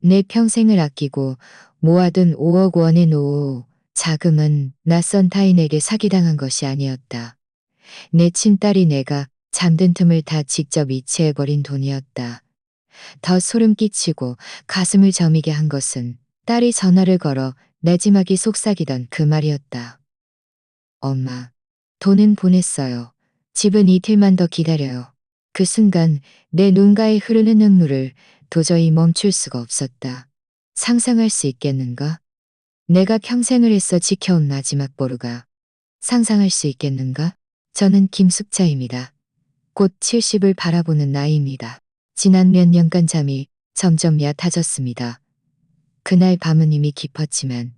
내 평생을 아끼고 모아둔 5억 원의 노후 자금은 낯선 타인에게 사기당한 것이 아니었다. 내 친딸이 내가 잠든 틈을 다 직접 이체해버린 돈이었다. 더 소름 끼치고 가슴을 저미게 한 것은 딸이 전화를 걸어 내지막이 속삭이던 그 말이었다. 엄마, 돈은 보냈어요. 집은 이틀만 더 기다려요. 그 순간 내 눈가에 흐르는 눈물을 도저히 멈출 수가 없었다. 상상할 수 있겠는가? 내가 평생을 애써 지켜온 마지막 보루가 상상할 수 있겠는가? 저는 김숙자입니다. 곧 70을 바라보는 나이입니다. 지난 몇 년간 잠이 점점 얕아졌습니다. 그날 밤은 이미 깊었지만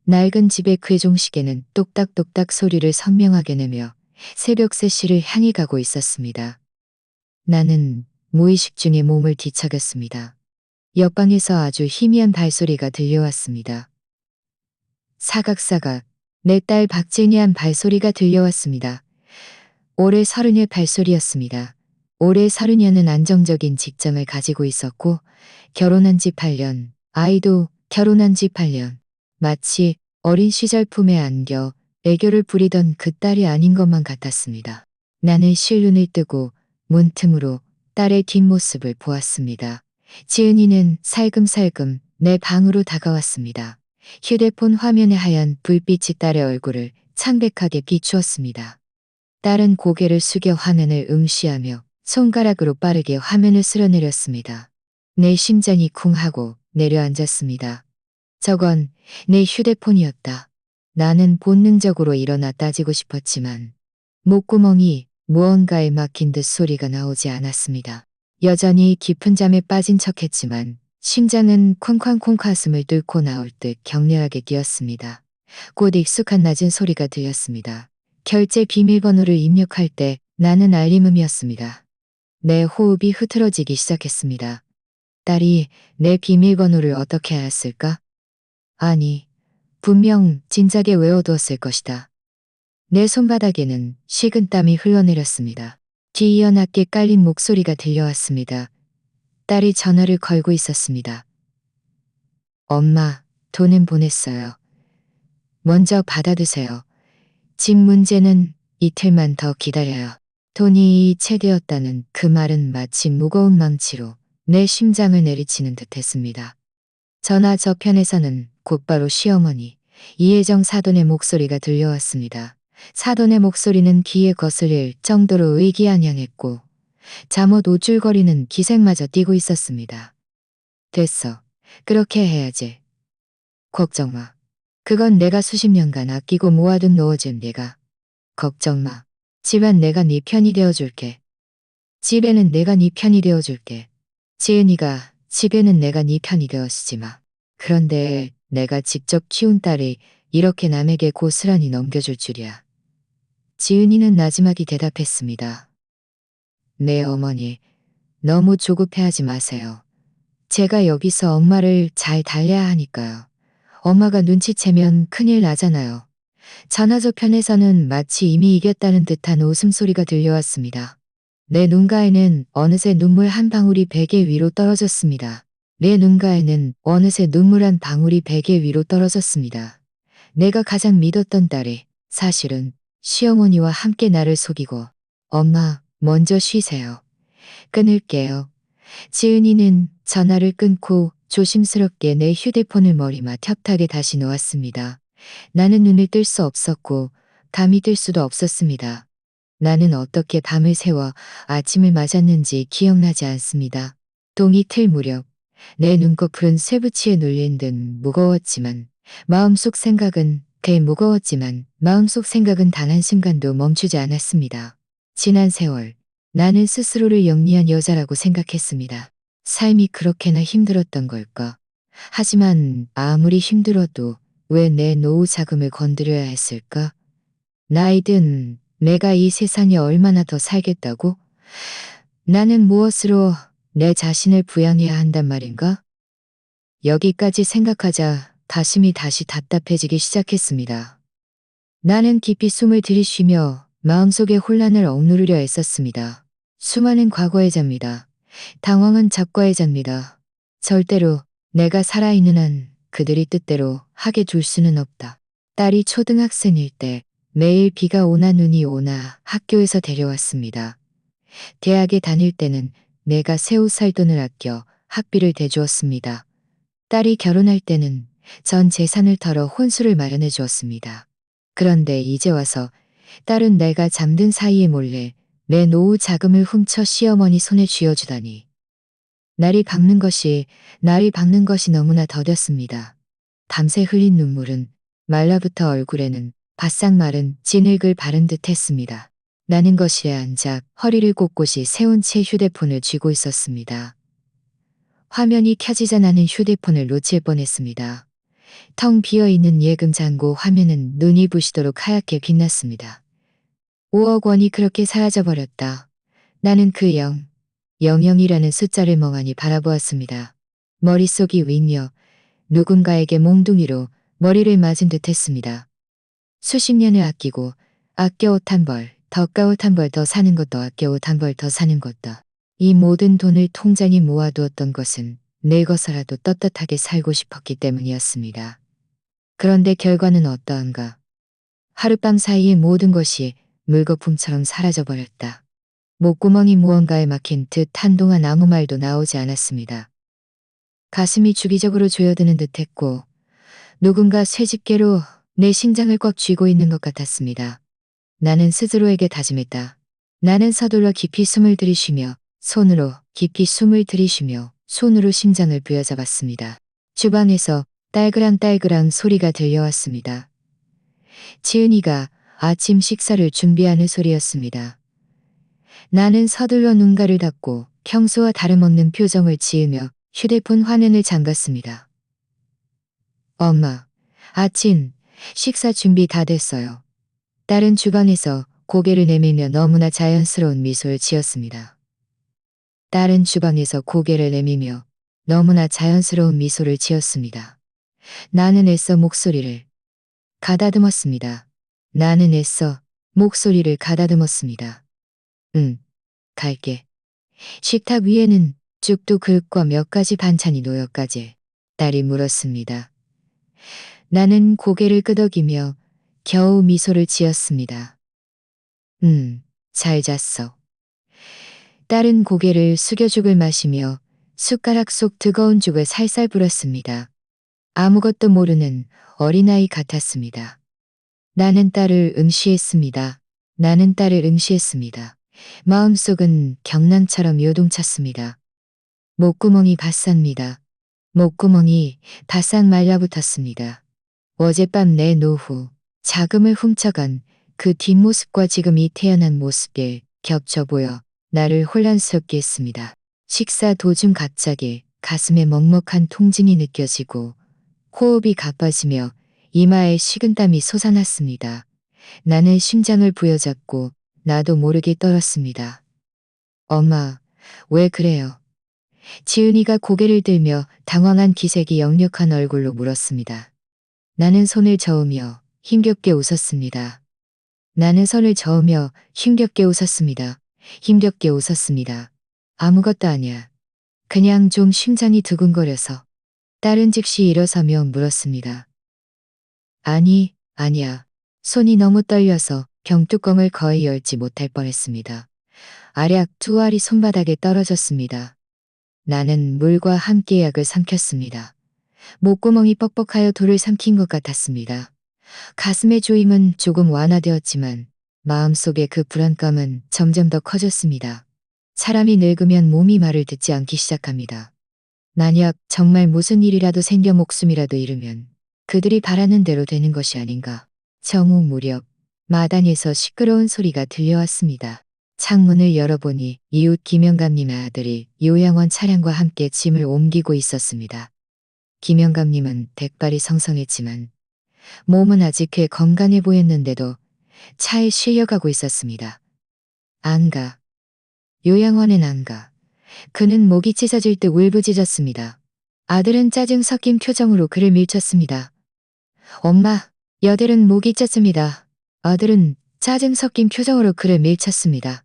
낡은 집의 궤종시계는 똑딱똑딱 소리를 선명하게 내며 새벽 3시를 향해 가고 있었습니다. 나는 무의식 중에 몸을 뒤척였습니다. 옆방에서 아주 희미한 발소리가 들려왔습니다. 사각사각 내 딸 박진이한 발소리가 들려왔습니다. 올해 30의 발소리였습니다. 올해 30년은 안정적인 직장을 가지고 있었고 결혼한 지 8년, 아이도 결혼한 지 8년. 마치 어린 시절 품에 안겨 애교를 부리던 그 딸이 아닌 것만 같았습니다. 나는 실눈을 뜨고 문틈으로 딸의 뒷모습을 보았습니다. 지은이는 살금살금 내 방으로 다가왔습니다. 휴대폰 화면에 하얀 불빛이 딸의 얼굴을 창백하게 비추었습니다. 딸은 고개를 숙여 화면을 응시하며 손가락으로 빠르게 화면을 쓸어내렸습니다. 내 심장이 쿵하고 내려앉았습니다. 저건 내 휴대폰이었다. 나는 본능적으로 일어나 따지고 싶었지만 목구멍이 무언가에 막힌 듯 소리가 나오지 않았습니다. 여전히 깊은 잠에 빠진 척했지만 심장은 쿵쾅쿵 가슴을 뚫고 나올 듯 격렬하게 뛰었습니다. 곧 익숙한 낮은 소리가 들렸습니다. 결제 비밀번호를 입력할 때 나는 알림음이었습니다. 내 호흡이 흐트러지기 시작했습니다. 딸이 내 비밀번호를 어떻게 알았을까? 아니, 분명 진작에 외워두었을 것이다. 내 손바닥에는 식은땀이 흘러내렸습니다. 기이연하게 깔린 목소리가 들려왔습니다. 딸이 전화를 걸고 있었습니다. 엄마, 돈은 보냈어요. 먼저 받아두세요. 집 문제는 이틀만 더 기다려요. 돈이 이체되었다는 그 말은 마치 무거운 망치로 내 심장을 내리치는 듯 했습니다. 전화 저편에서는 곧바로 시어머니 이혜정 사돈의 목소리가 들려왔습니다. 사돈의 목소리는 귀에 거슬릴 정도로 의기양양했고 잠옷 우쭐거리는 기색마저 띠고 있었습니다. 됐어. 그렇게 해야지. 걱정 마. 그건 내가 수십 년간 아끼고 모아둔 넣어준 내가. 걱정 마. 집안 내가 네 편이 되어줄게. 집에는 내가 네 편이 되어줄게. 지은이가 집에는 내가 네 편이 되어주지 마. 그런데 내가 직접 키운 딸이 이렇게 남에게 고스란히 넘겨줄 줄이야. 지은이는 나지막이 대답했습니다. 네 어머니, 너무 조급해하지 마세요. 제가 여기서 엄마를 잘 달래야 하니까요. 엄마가 눈치채면 큰일 나잖아요. 전화 저편에서는 마치 이미 이겼다는 듯한 웃음소리가 들려왔습니다. 내 눈가에는 어느새 눈물 한 방울이 베개 위로 떨어졌습니다. 내 눈가에는 어느새 눈물 한 방울이 베개 위로 떨어졌습니다. 내가 가장 믿었던 딸이 사실은 시어머니와 함께 나를 속이고 엄마 먼저 쉬세요. 끊을게요. 지은이는 전화를 끊고 조심스럽게 내 휴대폰을 머리맡 협탁에 다시 놓았습니다. 나는 눈을 뜰 수 없었고 감이 뜰 수도 없었습니다. 나는 어떻게 밤을 새워 아침을 맞았는지 기억나지 않습니다. 동이 틀 무렵 내 눈꺼풀은 쇠붙이에 눌린 듯 무거웠지만 마음속 생각은 마음속 생각은 단 한순간도 멈추지 않았습니다. 지난 세월 나는 스스로를 영리한 여자라고 생각했습니다. 삶이 그렇게나 힘들었던 걸까? 하지만 아무리 힘들어도 왜 내 노후 자금을 건드려야 했을까? 나이든 내가 이 세상에 얼마나 더 살겠다고? 나는 무엇으로 내 자신을 부양해야 한단 말인가? 여기까지 생각하자 가슴이 다시 답답해지기 시작했습니다. 나는 깊이 숨을 들이쉬며 마음속의 혼란을 억누르려 애썼습니다. 수많은 과거의 자입니다. 당황한 작과의 자입니다. 절대로 내가 살아있는 한 그들이 뜻대로 하게 둘 수는 없다. 딸이 초등학생일 때 매일 비가 오나 눈이 오나 학교에서 데려왔습니다. 대학에 다닐 때는 내가 새 옷 살 돈을 아껴 학비를 대주었습니다. 딸이 결혼할 때는 전 재산을 털어 혼수를 마련해 주었습니다. 그런데 이제 와서 딸은 내가 잠든 사이에 몰래 내 노후 자금을 훔쳐 시어머니 손에 쥐어주다니. 날이 박는 것이 너무나 더뎠습니다. 밤새 흘린 눈물은 말라붙어 얼굴에는 바싹 마른 진흙을 바른 듯 했습니다. 나는 거실에 앉아 허리를 꼿꼿이 세운 채 휴대폰을 쥐고 있었습니다. 화면이 켜지자 나는 휴대폰을 놓칠 뻔했습니다. 텅 비어있는 예금 잔고 화면은 눈이 부시도록 하얗게 빛났습니다. 5억 원이 그렇게 사라져버렸다. 나는 그 00이라는 숫자를 멍하니 바라보았습니다. 머릿속이 윙며 누군가에게 몽둥이로 머리를 맞은 듯 했습니다. 수십 년을 아끼고 아껴 옷 한 벌, 더 옷 한 벌 더 사는 것도 아껴 옷 한 벌 더 사는 것도. 이 모든 돈을 통장에 모아두었던 것은 늙어서라도 떳떳하게 살고 싶었기 때문이었습니다. 그런데 결과는 어떠한가. 하룻밤 사이에 모든 것이 물거품처럼 사라져버렸다. 목구멍이 무언가에 막힌 듯 한동안 아무 말도 나오지 않았습니다. 가슴이 주기적으로 조여드는 듯했고 누군가 쇠집게로 내 심장을 꽉 쥐고 있는 것 같았습니다. 나는 스스로에게 다짐했다. 나는 서둘러 깊이 숨을 들이쉬며 손으로 깊이 숨을 들이쉬며 손으로 심장을 부여잡았습니다. 주방에서 딸그랑딸그랑 소리가 들려왔습니다. 지은이가 아침 식사를 준비하는 소리였습니다. 나는 서둘러 눈가를 닫고 평소와 다름없는 표정을 지으며 휴대폰 화면을 잠갔습니다. 엄마, 아침 식사 준비 다 됐어요. 딸은 주방에서 고개를 내밀며 너무나 자연스러운 미소를 지었습니다. 딸은 주방에서 고개를 내밀며 너무나 자연스러운 미소를 지었습니다. 나는 애써 목소리를 가다듬었습니다. 나는 애써 목소리를 가다듬었습니다. 응, 갈게. 식탁 위에는 죽도 그릇과 몇 가지 반찬이 놓여까지 딸이 물었습니다. 나는 고개를 끄덕이며 겨우 미소를 지었습니다. 잘 잤어. 딸은 고개를 숙여 죽을 마시며 숟가락 속 뜨거운 죽을 살살 불었습니다. 아무것도 모르는 어린아이 같았습니다. 나는 딸을 응시했습니다. 나는 딸을 응시했습니다. 마음속은 경난처럼 요동쳤습니다. 목구멍이 바쌉니다. 목구멍이 바싹 말라붙었습니다. 어젯밤 내 노후, 자금을 훔쳐간 그 뒷모습과 지금 이 태어난 모습이 겹쳐 보여 나를 혼란스럽게 했습니다. 식사 도중 갑자기 가슴에 먹먹한 통증이 느껴지고 호흡이 가빠지며 이마에 식은땀이 솟아났습니다. 나는 심장을 부여잡고 나도 모르게 떨었습니다. 엄마, 왜 그래요? 지은이가 고개를 들며 당황한 기색이 역력한 얼굴로 물었습니다. 나는 손을 저으며 힘겹게 웃었습니다. 나는 손을 저으며 힘겹게 웃었습니다. 힘겹게 웃었습니다. 아무것도 아니야. 그냥 좀 심장이 두근거려서. 딸은 즉시 일어서며 물었습니다. 아니야. 손이 너무 떨려서 병뚜껑을 거의 열지 못할 뻔했습니다. 아략 두 알이 손바닥에 떨어졌습니다. 나는 물과 함께 약을 삼켰습니다. 목구멍이 뻑뻑하여 돌을 삼킨 것 같았습니다. 가슴의 조임은 조금 완화되었지만 마음속의 그 불안감은 점점 더 커졌습니다. 사람이 늙으면 몸이 말을 듣지 않기 시작합니다. 만약 정말 무슨 일이라도 생겨 목숨이라도 잃으면 그들이 바라는 대로 되는 것이 아닌가. 정오 무렵 마당에서 시끄러운 소리가 들려왔습니다. 창문을 열어보니 이웃 김영감님의 아들이 요양원 차량과 함께 짐을 옮기고 있었습니다. 김영감님은 백발이 성성했지만 몸은 아직 꽤 건강해 보였는데도 차에 실려가고 있었습니다. 안 가. 요양원엔 안 가. 그는 목이 찢어질 듯 울부짖었습니다. 아들은 짜증 섞인 표정으로 그를 밀쳤습니다. 엄마, 여들은 목이 쪘습니다. 아들은 짜증 섞인 표정으로 그를 밀쳤습니다.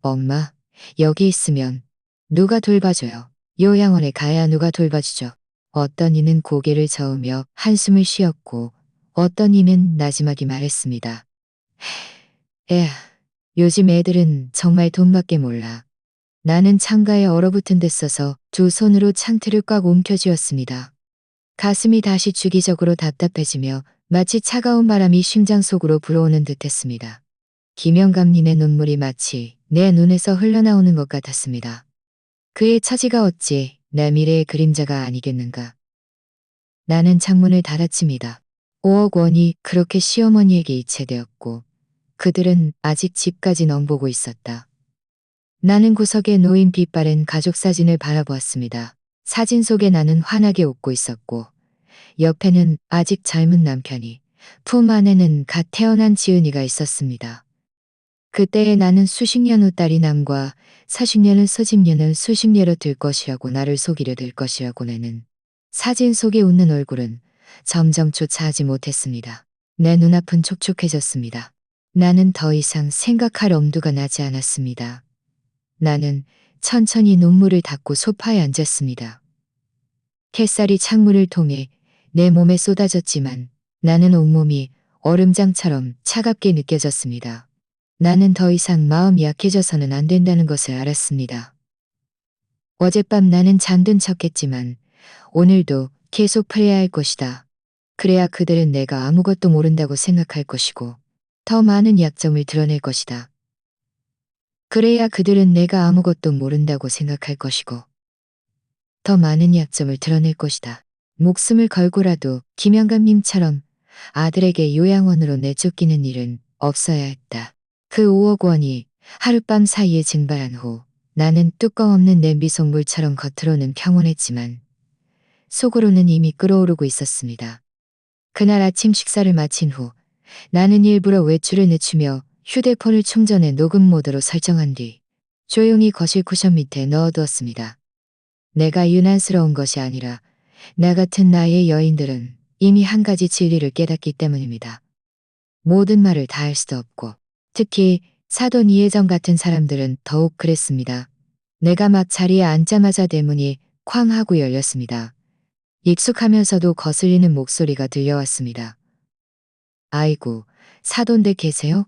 엄마, 여기 있으면 누가 돌봐줘요. 요양원에 가야 누가 돌봐주죠. 어떤 이는 고개를 저으며 한숨을 쉬었고 어떤 이는 나지막이 말했습니다. 에휴, 요즘 애들은 정말 돈밖에 몰라. 나는 창가에 얼어붙은 데 서서 두 손으로 창틀을 꽉 움켜쥐었습니다. 가슴이 다시 주기적으로 답답해지며 마치 차가운 바람이 심장 속으로 불어오는 듯했습니다. 김영감님의 눈물이 마치 내 눈에서 흘러나오는 것 같았습니다. 그의 처지가 어찌 내 미래의 그림자가 아니겠는가. 나는 창문을 닫아칩니다. 5억 원이 그렇게 시어머니에게 이체되었고 그들은 아직 집까지 넘보고 있었다. 나는 구석에 놓인 빛바랜 가족 사진을 바라보았습니다. 사진 속에 나는 환하게 웃고 있었고 옆에는 아직 젊은 남편이, 품 안에는 갓 태어난 지은이가 있었습니다. 그때의 나는 수십 년 후 딸이 남과 40년을 수십 년을 수십 년으로 들 것이라고 나를 속이려 들 것이라고 내는 사진 속에 웃는 얼굴은 점점 쫓아하지 못했습니다. 내 눈앞은 촉촉해졌습니다. 나는 더 이상 생각할 엄두가 나지 않았습니다. 나는 천천히 눈물을 닦고 소파에 앉았습니다. 햇살이 창문을 통해 내 몸에 쏟아졌지만 나는 온몸이 얼음장처럼 차갑게 느껴졌습니다. 나는 더 이상 마음이 약해져서는 안 된다는 것을 알았습니다. 어젯밤 나는 잠든 척했지만 오늘도 계속 그래야 할 것이다. 그래야 그들은 내가 아무것도 모른다고 생각할 것이고 더 많은 약점을 드러낼 것이다. 그래야 그들은 내가 아무것도 모른다고 생각할 것이고 더 많은 약점을 드러낼 것이다. 목숨을 걸고라도 김영감님처럼 아들에게 요양원으로 내쫓기는 일은 없어야 했다. 그 5억 원이 하룻밤 사이에 증발한 후 나는 뚜껑 없는 냄비 속물처럼 겉으로는 평온했지만 속으로는 이미 끓어오르고 있었습니다. 그날 아침 식사를 마친 후 나는 일부러 외출을 늦추며 휴대폰을 충전해 녹음 모드로 설정한 뒤 조용히 거실 쿠션 밑에 넣어두었습니다. 내가 유난스러운 것이 아니라 나 같은 나이의 여인들은 이미 한 가지 진리를 깨닫기 때문입니다. 모든 말을 다 할 수도 없고 특히 사돈 이혜정 같은 사람들은 더욱 그랬습니다. 내가 막 자리에 앉자마자 대문이 쾅 하고 열렸습니다. 익숙하면서도 거슬리는 목소리가 들려왔습니다. 아이고, 사돈들 계세요?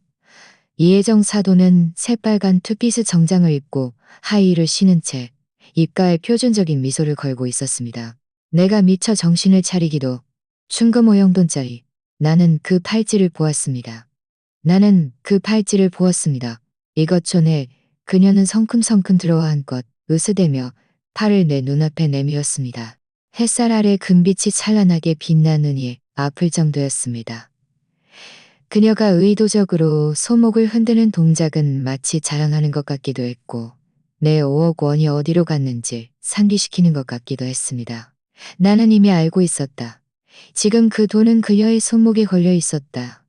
이혜정 사돈은 새빨간 투피스 정장을 입고 하이힐을 신은 채 입가에 표준적인 미소를 걸고 있었습니다. 내가 미처 정신을 차리기도 충금 5영돈짜리 나는 그 팔찌를 보았습니다. 나는 그 팔찌를 보았습니다. 이것 전에 그녀는 성큼성큼 들어와 한껏 으스대며 팔을 내 눈앞에 내밀었습니다. 햇살 아래 금빛이 찬란하게 빛나느니 아플 정도였습니다. 그녀가 의도적으로 손목을 흔드는 동작은 마치 자랑하는 것 같기도 했고 내 5억 원이 어디로 갔는지 상기시키는 것 같기도 했습니다. 나는 이미 알고 있었다. 지금 그 돈은 그녀의 손목에 걸려 있었다.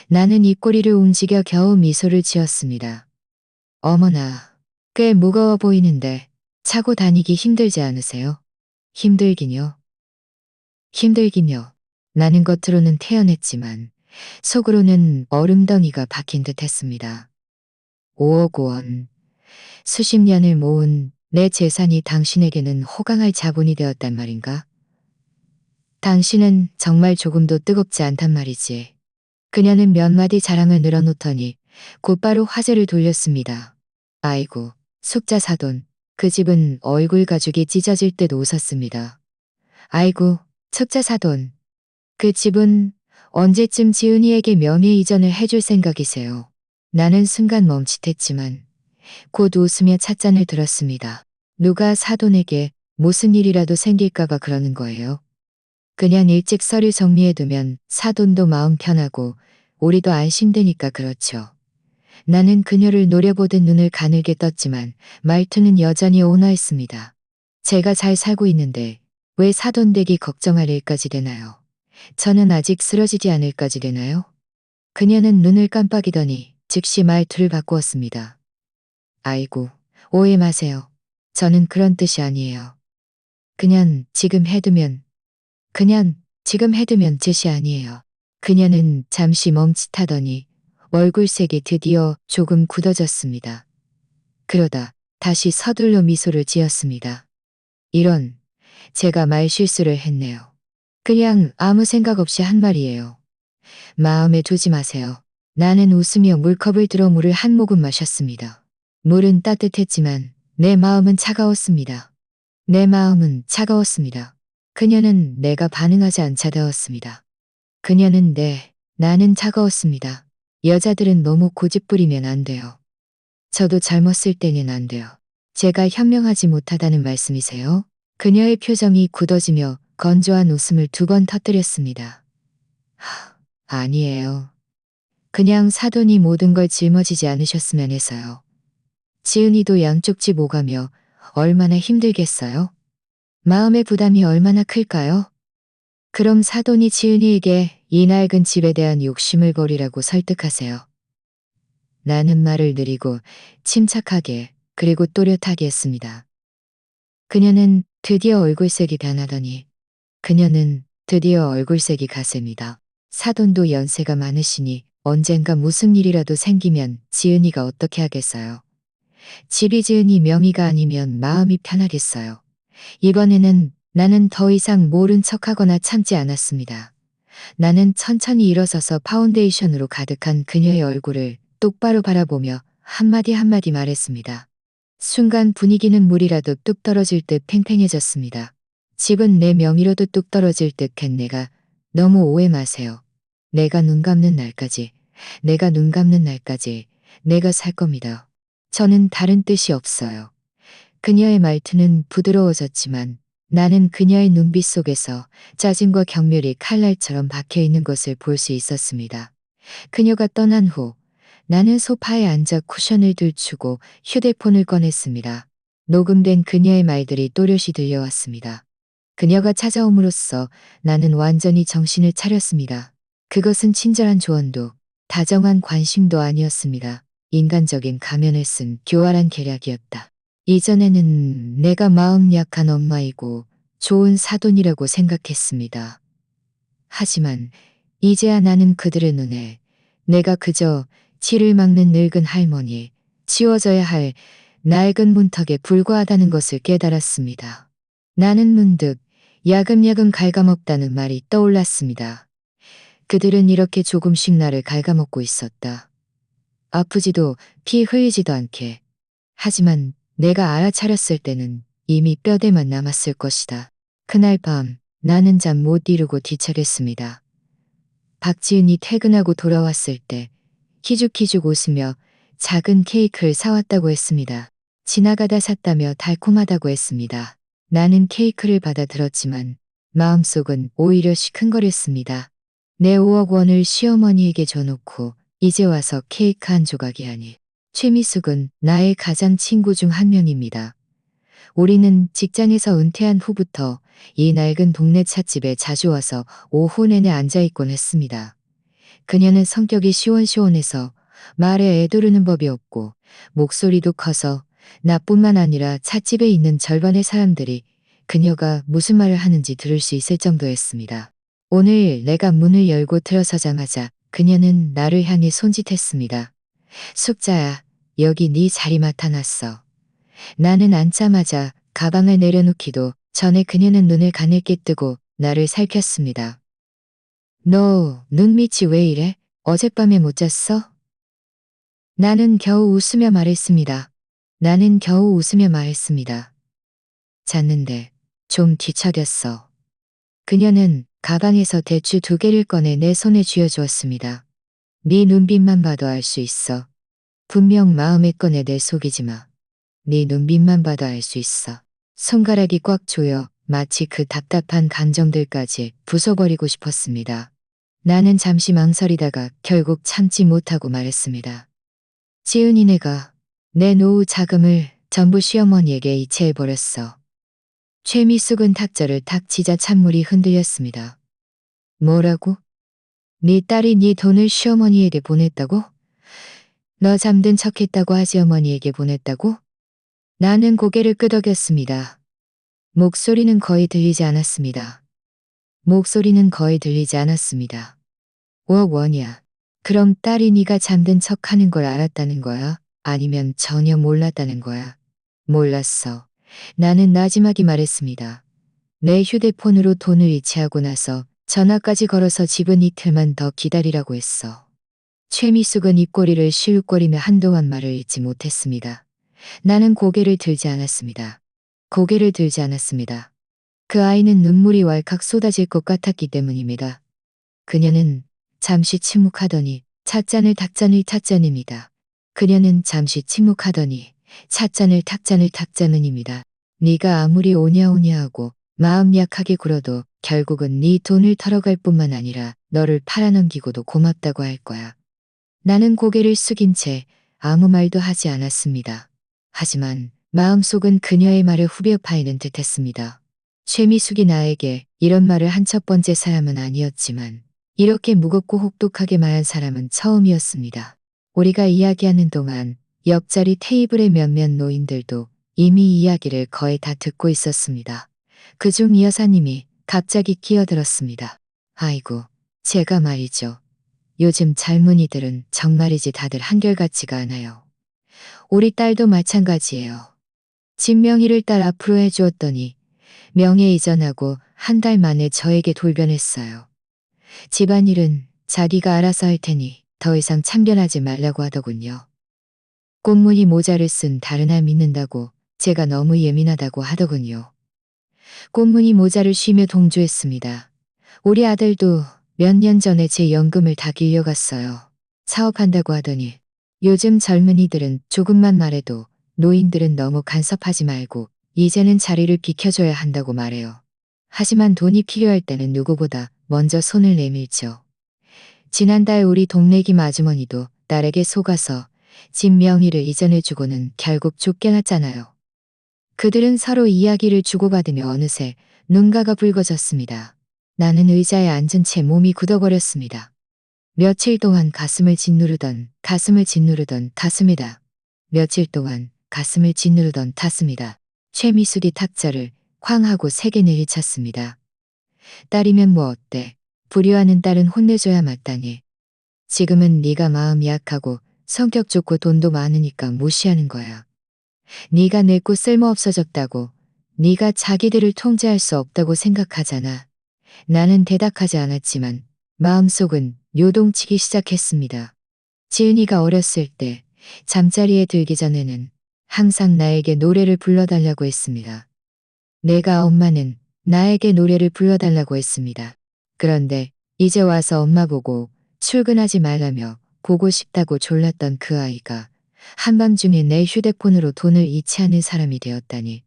나는 입꼬리를 움직여 겨우 미소를 지었습니다. 어머나, 꽤 무거워 보이는데 차고 다니기 힘들지 않으세요? 힘들긴요. 힘들긴요. 나는 겉으로는 태연했지만 속으로는 얼음덩이가 박힌 듯 했습니다. 5억 원. 수십 년을 모은 내 재산이 당신에게는 호강할 자본이 되었단 말인가? 당신은 정말 조금도 뜨겁지 않단 말이지. 그녀는 몇 마디 자랑을 늘어놓더니 곧바로 화제를 돌렸습니다. 아이고, 숙자 사돈. 그 집은 얼굴 가죽이 찢어질 듯 웃었습니다. 아이고, 숙자 사돈. 그 집은 언제쯤 지은이에게 명예 이전을 해줄 생각이세요? 나는 순간 멈칫했지만 곧 웃으며 찻잔을 들었습니다. 누가 사돈에게 무슨 일이라도 생길까봐 그러는 거예요? 그냥 일찍 서류 정리해두면 사돈도 마음 편하고 우리도 안심되니까 그렇죠. 나는 그녀를 노려보듯 눈을 가늘게 떴지만 말투는 여전히 온화했습니다. 제가 잘 살고 있는데 왜 사돈 댁이 걱정할 일까지 되나요? 저는 아직 쓰러지지 않을까지 되나요? 그녀는 눈을 깜빡이더니 즉시 말투를 바꾸었습니다. 아이고, 오해 마세요. 저는 그런 뜻이 아니에요. 그냥 지금 해두면 뜻이 아니에요. 그녀는 잠시 멈칫하더니 얼굴색이 드디어 조금 굳어졌습니다. 그러다 다시 서둘러 미소를 지었습니다. 이런, 제가 말실수를 했네요. 그냥 아무 생각 없이 한 말이에요. 마음에 두지 마세요. 나는 웃으며 물컵을 들어 물을 한 모금 마셨습니다. 물은 따뜻했지만 내 마음은 차가웠습니다. 내 마음은 차가웠습니다. 그녀는 내가 반응하지 않자 되었습니다. 그녀는 나는 차가웠습니다. 여자들은 너무 고집부리면 안 돼요. 저도 젊었을 때는 안 돼요. 제가 현명하지 못하다는 말씀이세요? 그녀의 표정이 굳어지며 건조한 웃음을 두 번 터뜨렸습니다. 아니에요. 그냥 사돈이 모든 걸 짊어지지 않으셨으면 해서요. 지은이도 양쪽 집 오가며 얼마나 힘들겠어요? 마음의 부담이 얼마나 클까요? 그럼 사돈이 지은이에게 이 낡은 집에 대한 욕심을 버리라고 설득하세요. 나는 말을 느리고 침착하게 그리고 또렷하게 했습니다. 그녀는 드디어 얼굴색이 변하더니 그녀는 드디어 얼굴색이 가셉니다. 사돈도 연세가 많으시니 언젠가 무슨 일이라도 생기면 지은이가 어떻게 하겠어요. 집이 지은이 명의가 아니면 마음이 편하겠어요. 이번에는 나는 더 이상 모른 척하거나 참지 않았습니다. 나는 천천히 일어서서 파운데이션으로 가득한 그녀의 얼굴을 똑바로 바라보며 한마디 한마디 말했습니다. 순간 분위기는 물이라도 뚝 떨어질 듯 팽팽해졌습니다. 집은 내 명의로도 뚝 떨어질 듯한 내가 너무 오해 마세요. 내가 눈 감는 날까지, 내가 눈 감는 날까지 내가 살 겁니다. 저는 다른 뜻이 없어요. 그녀의 말투는 부드러워졌지만 나는 그녀의 눈빛 속에서 짜증과 경멸이 칼날처럼 박혀 있는 것을 볼 수 있었습니다. 그녀가 떠난 후 나는 소파에 앉아 쿠션을 들추고 휴대폰을 꺼냈습니다. 녹음된 그녀의 말들이 또렷이 들려왔습니다. 그녀가 찾아옴으로써 나는 완전히 정신을 차렸습니다. 그것은 친절한 조언도 다정한 관심도 아니었습니다. 인간적인 가면을 쓴 교활한 계략이었다. 이전에는 내가 마음 약한 엄마이고 좋은 사돈이라고 생각했습니다. 하지만 이제야 나는 그들의 눈에 내가 그저 치를 막는 늙은 할머니, 치워져야 할 낡은 문턱에 불과하다는 것을 깨달았습니다. 나는 문득 야금야금 갉아먹다는 말이 떠올랐습니다. 그들은 이렇게 조금씩 나를 갉아먹고 있었다. 아프지도 피 흘리지도 않게. 하지만 내가 알아차렸을 때는 이미 뼈대만 남았을 것이다. 그날 밤 나는 잠 못 이루고 뒤척였습니다. 박지은이 퇴근하고 돌아왔을 때 키죽키죽 웃으며 작은 케이크를 사왔다고 했습니다. 지나가다 샀다며 달콤하다고 했습니다. 나는 케이크를 받아 들었지만 마음속은 오히려 시큰거렸습니다. 내 5억 원을 시어머니에게 줘놓고 이제 와서 케이크 한 조각이 아니. 최미숙은 나의 가장 친구 중 한 명입니다. 우리는 직장에서 은퇴한 후부터 이 낡은 동네 찻집에 자주 와서 오후 내내 앉아있곤 했습니다. 그녀는 성격이 시원시원해서 말에 애두르는 법이 없고 목소리도 커서 나뿐만 아니라 찻집에 있는 절반의 사람들이 그녀가 무슨 말을 하는지 들을 수 있을 정도였습니다. 오늘 내가 문을 열고 들어서자마자 그녀는 나를 향해 손짓했습니다. 숙자야, 여기 네 자리 맡아놨어. 나는 앉자마자 가방을 내려놓기도 전에 그녀는 눈을 가늘게 뜨고 나를 살폈습니다. 너 눈밑이 왜 이래? 어젯밤에 못 잤어? 나는 겨우 웃으며 말했습니다. 나는 겨우 웃으며 말했습니다. 잤는데 좀 뒤척였어. 그녀는 가방에서 대추 2개를 꺼내 내 손에 쥐어주었습니다. 네 눈빛만 봐도 알 수 있어. 분명 마음에 꺼내 내 속이지 마. 네 눈빛만 봐도 알 수 있어. 손가락이 꽉 조여 마치 그 답답한 감정들까지 부숴버리고 싶었습니다. 나는 잠시 망설이다가 결국 참지 못하고 말했습니다. 지은이네가 내 노후 자금을 전부 시어머니에게 이체해버렸어. 최미숙은 탁자를 탁 치자 찬물이 흔들렸습니다. 뭐라고? 네 딸이 네 돈을 시어머니에게 보냈다고? 너 잠든 척했다고 하지 어머니에게 보냈다고? 나는 고개를 끄덕였습니다. 목소리는 거의 들리지 않았습니다. 목소리는 거의 들리지 않았습니다. 5억 원이야. 그럼 딸이 네가 잠든 척하는 걸 알았다는 거야? 아니면 전혀 몰랐다는 거야? 몰랐어. 나는 나지막이 말했습니다. 내 휴대폰으로 돈을 이체하고 나서 전화까지 걸어서 집은 이틀만 더 기다리라고 했어. 최미숙은 입꼬리를 시웃거리며 한동안 말을 잇지 못했습니다. 나는 고개를 들지 않았습니다. 고개를 들지 않았습니다. 그 아이는 눈물이 왈칵 쏟아질 것 같았기 때문입니다. 그녀는 잠시 침묵하더니 찻잔을 탁잔입니다. 그녀는 잠시 침묵하더니 찻잔을 탁잔입니다. 네가 아무리 오냐오냐하고 마음 약하게 굴어도 결국은 네 돈을 털어갈 뿐만 아니라 너를 팔아넘기고도 고맙다고 할 거야. 나는 고개를 숙인 채 아무 말도 하지 않았습니다. 하지만 마음속은 그녀의 말을 후벼 파이는 듯했습니다. 최미숙이 나에게 이런 말을 한 첫 번째 사람은 아니었지만 이렇게 무겁고 혹독하게 말한 사람은 처음이었습니다. 우리가 이야기하는 동안 옆자리 테이블의 몇몇 노인들도 이미 이야기를 거의 다 듣고 있었습니다. 그중 이 여사님이 갑자기 끼어들었습니다. 아이고, 제가 말이죠. 요즘 젊은이들은 정말이지 다들 한결같지가 않아요. 우리 딸도 마찬가지예요. 집 명의를 딸 앞으로 해주었더니 명예 이전하고 한 달 만에 저에게 돌변했어요. 집안일은 자기가 알아서 할 테니 더 이상 참견하지 말라고 하더군요. 꽃무늬 모자를 쓴 다른 알 믿는다고 제가 너무 예민하다고 하더군요. 꽃무늬 모자를 쉬며 동조했습니다. 우리 아들도 몇 년 전에 제 연금을 다 길려갔어요. 사업한다고 하더니 요즘 젊은이들은 조금만 말해도 노인들은 너무 간섭하지 말고 이제는 자리를 비켜줘야 한다고 말해요. 하지만 돈이 필요할 때는 누구보다 먼저 손을 내밀죠. 지난달 우리 동네 김 아주머니도 딸에게 속아서 집 명의를 이전해주고는 결국 쫓겨났잖아요. 그들은 서로 이야기를 주고받으며 어느새 눈가가 붉어졌습니다. 나는 의자에 앉은 채 몸이 굳어버렸습니다. 며칠 동안 가슴을 짓누르던 탔습니다. 며칠 동안 가슴을 짓누르던 탔습니다. 최미숙이 탁자를 쾅 하고 3개 내리쳤습니다. 딸이면 뭐 어때? 불효하는 딸은 혼내줘야 마땅해. 지금은 네가 마음이 약하고 성격 좋고 돈도 많으니까 무시하는 거야. 네가 늙고 쓸모없어졌다고, 네가 자기들을 통제할 수 없다고 생각하잖아. 나는 대답하지 않았지만 마음속은 요동치기 시작했습니다. 지은이가 어렸을 때 잠자리에 들기 전에는 항상 나에게 노래를 불러달라고 했습니다. 내가 엄마는 나에게 노래를 불러달라고 했습니다. 그런데 이제 와서 엄마 보고 출근하지 말라며 보고 싶다고 졸랐던 그 아이가 한밤중에 내 휴대폰으로 돈을 이체하는 사람이 되었다니.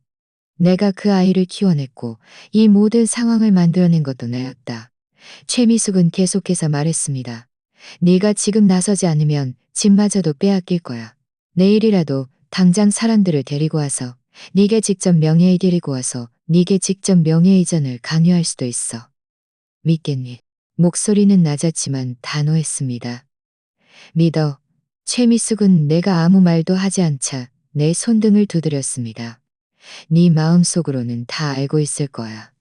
내가 그 아이를 키워냈고 이 모든 상황을 만들어낸 것도 나였다. 최미숙은 계속해서 말했습니다. 네가 지금 나서지 않으면 집마저도 빼앗길 거야. 내일이라도 당장 사람들을 데리고 와서 네게 직접 명예에 데리고 와서 네게 직접 명예 이전을 강요할 수도 있어. 믿겠니? 목소리는 낮았지만 단호했습니다. 믿어. 최미숙은 내가 아무 말도 하지 않자 내 손등을 두드렸습니다. 네 마음속으로는 다 알고 있을 거야.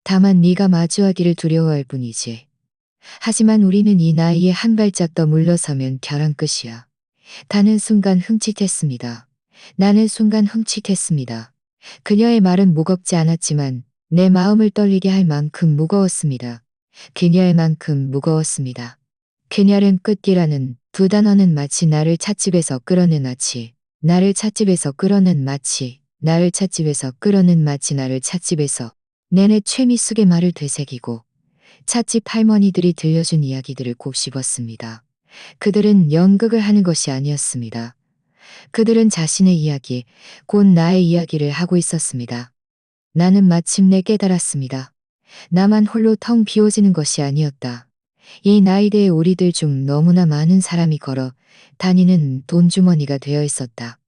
다만 네가 마주하기를 두려워할 뿐이지. 하지만 우리는 이 나이에 한 발짝 더 물러서면 벼랑 끝이야. 나는 순간 흠칫했습니다. 나는 순간 흠칫했습니다. 그녀의 말은 무겁지 않았지만 내 마음을 떨리게 할 만큼 무거웠습니다. 그녀의 만큼 무거웠습니다. 그녀는 끝이라는 두 단어는 마치 나를 찻집에서 끌어낸 마치, 나를 찻집에서 끌어낸 마치, 나를 찻집에서 끌어낸 마치 나를 찻집에서 내내 최미숙의 말을 되새기고 찻집 할머니들이 들려준 이야기들을 곱씹었습니다. 그들은 연극을 하는 것이 아니었습니다. 그들은 자신의 이야기, 곧 나의 이야기를 하고 있었습니다. 나는 마침내 깨달았습니다. 나만 홀로 텅 비워지는 것이 아니었다. 이 나이대의 우리들 중 너무나 많은 사람이 걸어 다니는 돈주머니가 되어 있었다.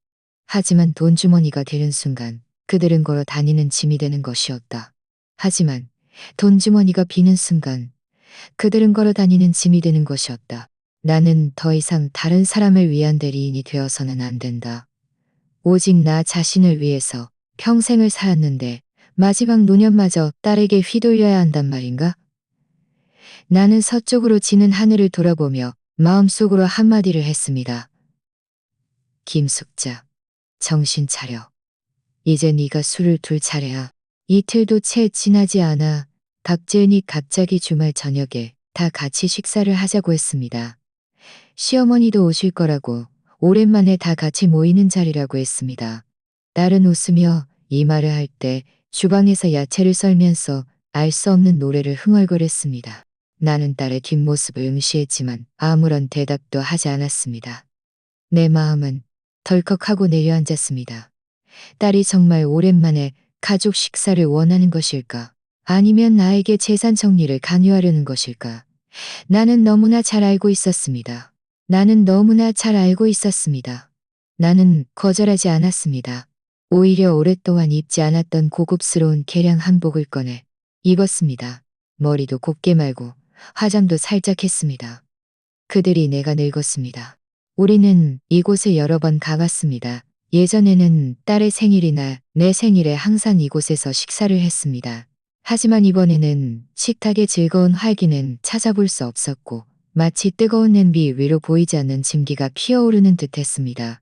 하지만 돈주머니가 되는 순간 그들은 걸어 다니는 짐이 되는 것이었다. 하지만 돈주머니가 비는 순간 그들은 걸어 다니는 짐이 되는 것이었다. 나는 더 이상 다른 사람을 위한 대리인이 되어서는 안 된다. 오직 나 자신을 위해서 평생을 살았는데 마지막 노년마저 딸에게 휘둘려야 한단 말인가? 나는 서쪽으로 지는 하늘을 돌아보며 마음속으로 한마디를 했습니다. 김숙자, 정신 차려. 이제 네가 술을 둘 차례야. 이틀도 채 지나지 않아 박지은이 갑자기 주말 저녁에 다 같이 식사를 하자고 했습니다. 시어머니도 오실 거라고 오랜만에 다 같이 모이는 자리라고 했습니다. 딸은 웃으며 이 말을 할 때 주방에서 야채를 썰면서 알 수 없는 노래를 흥얼거렸습니다. 나는 딸의 뒷모습을 응시했지만 아무런 대답도 하지 않았습니다. 내 마음은 덜컥하고 내려앉았습니다. 딸이 정말 오랜만에 가족 식사를 원하는 것일까? 아니면 나에게 재산 정리를 강요하려는 것일까? 나는 너무나 잘 알고 있었습니다. 나는 너무나 잘 알고 있었습니다. 나는 거절하지 않았습니다. 오히려 오랫동안 입지 않았던 고급스러운 개량 한복을 꺼내 입었습니다. 머리도 곱게 말고 화장도 살짝 했습니다. 그들이 내가 늙었습니다. 우리는 이곳에 여러 번 가봤습니다. 예전에는 딸의 생일이나 내 생일에 항상 이곳에서 식사를 했습니다. 하지만 이번에는 식탁의 즐거운 활기는 찾아볼 수 없었고 마치 뜨거운 냄비 위로 보이지 않는 증기가 피어오르는 듯 했습니다.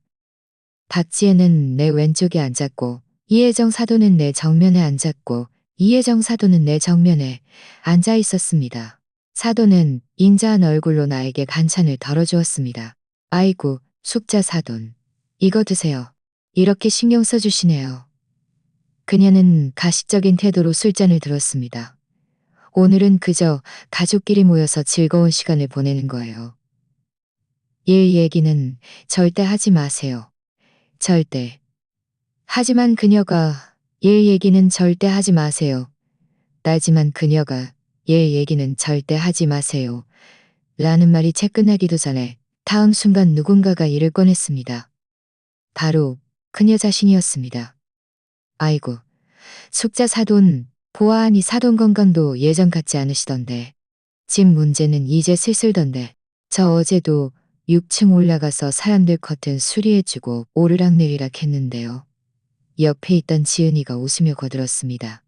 박지혜는 내 왼쪽에 앉았고 이혜정 사도는 내 정면에 앉았고 이혜정 사도는 내 정면에 앉아 있었습니다. 사도는 인자한 얼굴로 나에게 반찬을 덜어주었습니다. 아이고, 숙자 사돈. 이거 드세요. 이렇게 신경 써주시네요. 그녀는 가식적인 태도로 술잔을 들었습니다. 오늘은 그저 가족끼리 모여서 즐거운 시간을 보내는 거예요. 일 얘기는 절대 하지 마세요. 절대. 하지만 그녀가 일 얘기는 절대 하지 마세요. 하지만 그녀가 일 얘기는 절대 하지 마세요. 라는 말이 채 끝나기도 전에 다음 순간 누군가가 이를 꺼냈습니다. 바로 그녀 자신이었습니다. 아이고, 숙자 사돈, 보아하니 사돈 건강도 예전 같지 않으시던데. 집 문제는 이제 슬슬던데. 저 어제도 6층 올라가서 사람들 커튼 수리해주고 오르락내리락 했는데요. 옆에 있던 지은이가 웃으며 거들었습니다.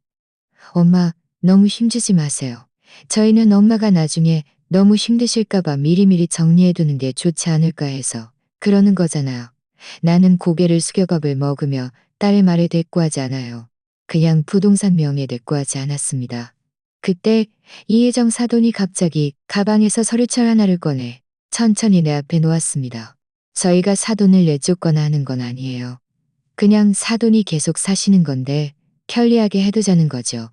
엄마, 너무 힘주지 마세요. 저희는 엄마가 나중에 너무 힘드실까봐 미리미리 정리해두는 게 좋지 않을까 해서 그러는 거잖아요. 나는 고개를 숙여 밥을 먹으며 딸의 말에 대꾸하지 않아요. 그냥 부동산 명의에 대꾸하지 않았습니다. 그때 이혜정 사돈이 갑자기 가방에서 서류철 하나를 꺼내 천천히 내 앞에 놓았습니다. 저희가 사돈을 내쫓거나 하는 건 아니에요. 그냥 사돈이 계속 사시는 건데 편리하게 해두자는 거죠.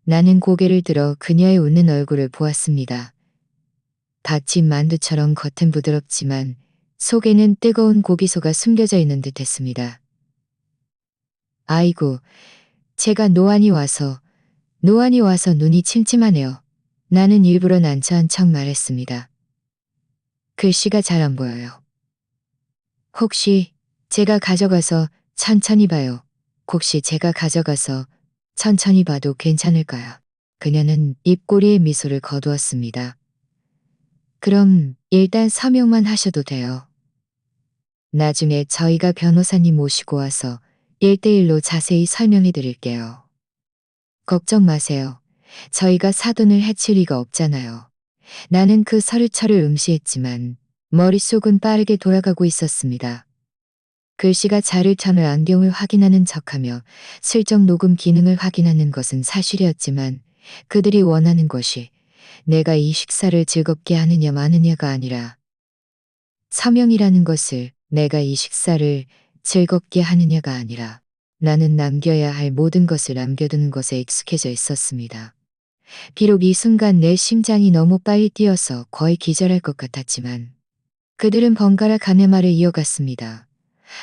나는 고개를 들어 그녀의 웃는 얼굴을 보았습니다. 닭집 만두처럼 겉은 부드럽지만 속에는 뜨거운 고기소가 숨겨져 있는 듯 했습니다. 아이고, 제가 노안이 와서 눈이 침침하네요. 나는 일부러 난처한 척 말했습니다. 글씨가 잘 안 보여요. 혹시 제가 가져가서 천천히 봐요. 혹시 제가 가져가서 천천히 봐도 괜찮을까요? 그녀는 입꼬리에 미소를 거두었습니다. 그럼 일단 서명만 하셔도 돼요. 나중에 저희가 변호사님 모시고 와서 1대1로 자세히 설명해 드릴게요. 걱정 마세요. 저희가 사돈을 해칠 리가 없잖아요. 나는 그 서류철을 응시했지만 머릿속은 빠르게 돌아가고 있었습니다. 글씨가 자를 켜며 안경을 확인하는 척하며 슬쩍 녹음 기능을 확인하는 것은 사실이었지만 그들이 원하는 것이 내가 이 식사를 즐겁게 하느냐 마느냐가 아니라 서명이라는 것을 내가 이 식사를 즐겁게 하느냐가 아니라 나는 남겨야 할 모든 것을 남겨두는 것에 익숙해져 있었습니다. 비록 이 순간 내 심장이 너무 빨리 뛰어서 거의 기절할 것 같았지만 그들은 번갈아 가며 말을 이어갔습니다.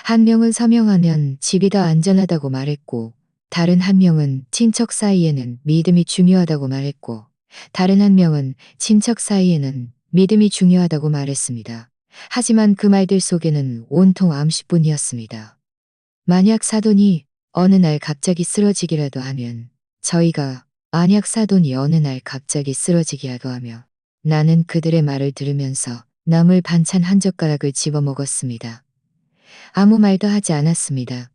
한 명은 서명하면 집이 더 안전하다고 말했고 다른 한 명은 친척 사이에는 믿음이 중요하다고 말했고 다른 한 명은 친척 사이에는 믿음이 중요하다고 말했습니다. 하지만 그 말들 속에는 온통 암시뿐이었습니다. 만약 사돈이 어느 날 갑자기 쓰러지기라도 하면 만약 사돈이 어느 날 갑자기 쓰러지기라도 하며 나는 그들의 말을 들으면서 나물 반찬 한 젓가락을 집어먹었습니다. 아무 말도 하지 않았습니다.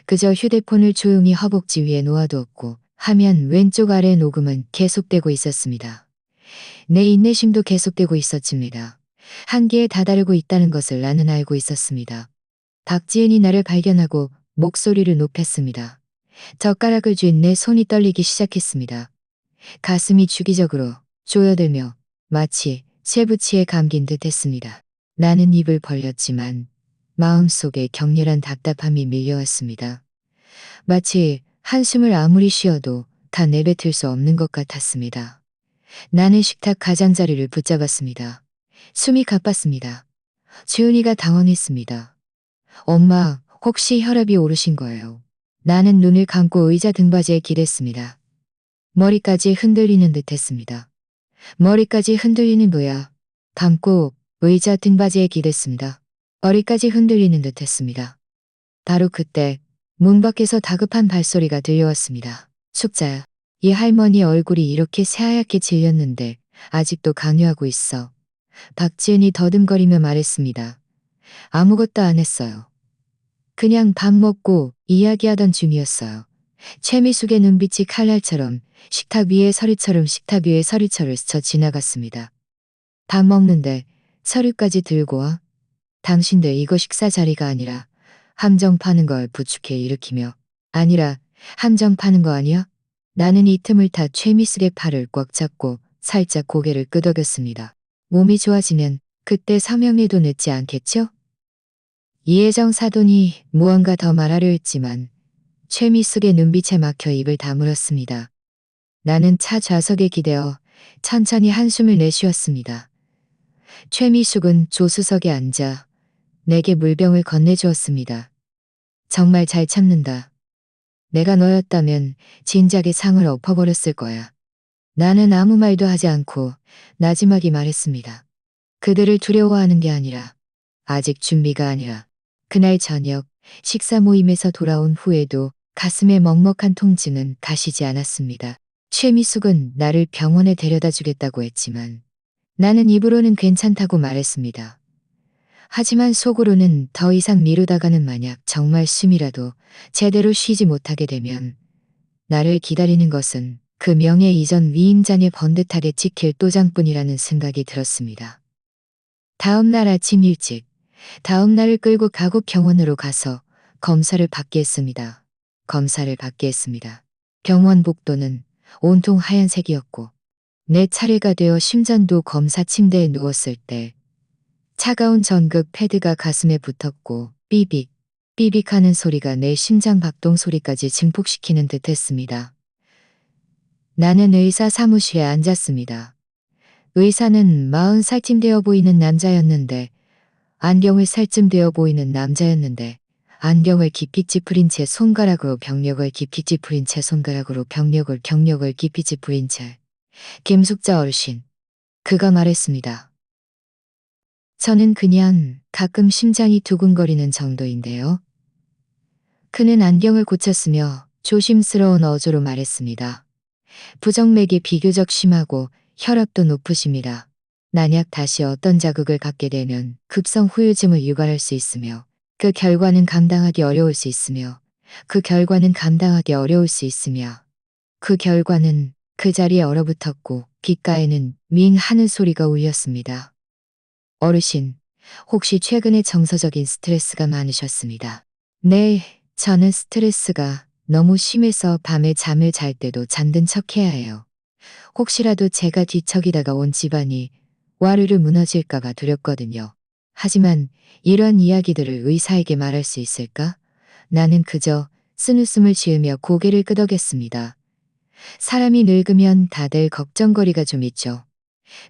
그저 휴대폰을 조용히 허벅지 위에 놓아두었고 화면 왼쪽 아래 녹음은 계속되고 있었습니다. 내 인내심도 계속되고 있었습니다. 한계에 다다르고 있다는 것을 나는 알고 있었습니다. 박지은이 나를 발견하고 목소리를 높였습니다. 젓가락을 쥔 내 손이 떨리기 시작했습니다. 가슴이 주기적으로 조여들며 마치 쇠붙이에 감긴 듯 했습니다. 나는 입을 벌렸지만 마음속에 격렬한 답답함이 밀려왔습니다. 마치 한숨을 아무리 쉬어도 다 내뱉을 수 없는 것 같았습니다. 나는 식탁 가장자리를 붙잡았습니다. 숨이 가빴습니다. 지훈이가 당황했습니다. 엄마, 혹시 혈압이 오르신 거예요? 나는 눈을 감고 의자 등받이에 기댔습니다. 머리까지 흔들리는 듯 했습니다. 머리까지 흔들리는 뭐야? 감고 의자 등받이에 기댔습니다. 머리까지 흔들리는 듯 했습니다. 바로 그때 문 밖에서 다급한 발소리가 들려왔습니다. 숙자야, 이 할머니 얼굴이 이렇게 새하얗게 질렸는데 아직도 강요하고 있어. 박지은이 더듬거리며 말했습니다. 아무것도 안 했어요. 그냥 밥 먹고 이야기하던 중이었어요. 최미숙의 눈빛이 칼날처럼 식탁 위에 서리처럼 스쳐 지나갔습니다. 밥 먹는데 서류까지 들고 와? 당신들 이거 식사 자리가 아니라 함정 파는 걸 부축해 일으키며 아니라 함정 파는 거 아니야? 나는 이 틈을 타 최미숙의 팔을 꽉 잡고 살짝 고개를 끄덕였습니다. 몸이 좋아지면 그때 사명해도 늦지 않겠죠? 이혜정 사돈이 무언가 더 말하려 했지만 최미숙의 눈빛에 막혀 입을 다물었습니다. 나는 차 좌석에 기대어 천천히 한숨을 내쉬었습니다. 최미숙은 조수석에 앉아 내게 물병을 건네주었습니다. 정말 잘 참는다. 내가 너였다면 진작에 상을 엎어버렸을 거야. 나는 아무 말도 하지 않고 나지막이 말했습니다. 그들을 두려워하는 게 아니라 아직 준비가 아니라 그날 저녁 식사 모임에서 돌아온 후에도 가슴에 먹먹한 통증은 가시지 않았습니다. 최미숙은 나를 병원에 데려다 주겠다고 했지만 나는 입으로는 괜찮다고 말했습니다. 하지만 속으로는 더 이상 미루다가는 만약 정말 숨이라도 제대로 쉬지 못하게 되면 나를 기다리는 것은 그 명예 이전 위임장에 번듯하게 찍힐 또장뿐이라는 생각이 들었습니다. 다음 날 아침 일찍 다음 날을 끌고 가곡 병원으로 가서 검사를 받게 했습니다. 병원 복도는 온통 하얀색이었고 내 차례가 되어 심전도 검사 침대에 누웠을 때 차가운 전극 패드가 가슴에 붙었고 삐빅 삐빅하는 소리가 내 심장 박동 소리까지 증폭시키는 듯 했습니다. 나는 의사 사무실에 앉았습니다. 의사는 40살쯤 되어 보이는 남자였는데 안경을 살쯤 되어 보이는 남자였는데 안경을 깊이 찌푸린 채 손가락으로 병력을 깊이 찌푸린 채 경력을 깊이 찌푸린 채 김숙자 어르신. 그가 말했습니다. 저는 그냥 가끔 심장이 두근거리는 정도인데요. 그는 안경을 고쳤으며 조심스러운 어조로 말했습니다. 부정맥이 비교적 심하고 혈압도 높으십니다. 만약 다시 어떤 자극을 갖게 되면 급성 후유증을 유발할 수 있으며 그 결과는 감당하기 어려울 수 있으며 그 결과는 그 자리에 얼어붙었고 귓가에는 윙 하는 소리가 울렸습니다. 어르신, 혹시 최근에 정서적인 스트레스가 많으셨습니다. 네, 저는 스트레스가 너무 심해서 밤에 잠을 잘 때도 잠든 척해야 해요. 혹시라도 제가 뒤척이다가 온 집안이 와르르 무너질까봐 두렵거든요. 하지만 이런 이야기들을 의사에게 말할 수 있을까? 나는 그저 쓴웃음을 지으며 고개를 끄덕였습니다. 사람이 늙으면 다들 걱정거리가 좀 있죠.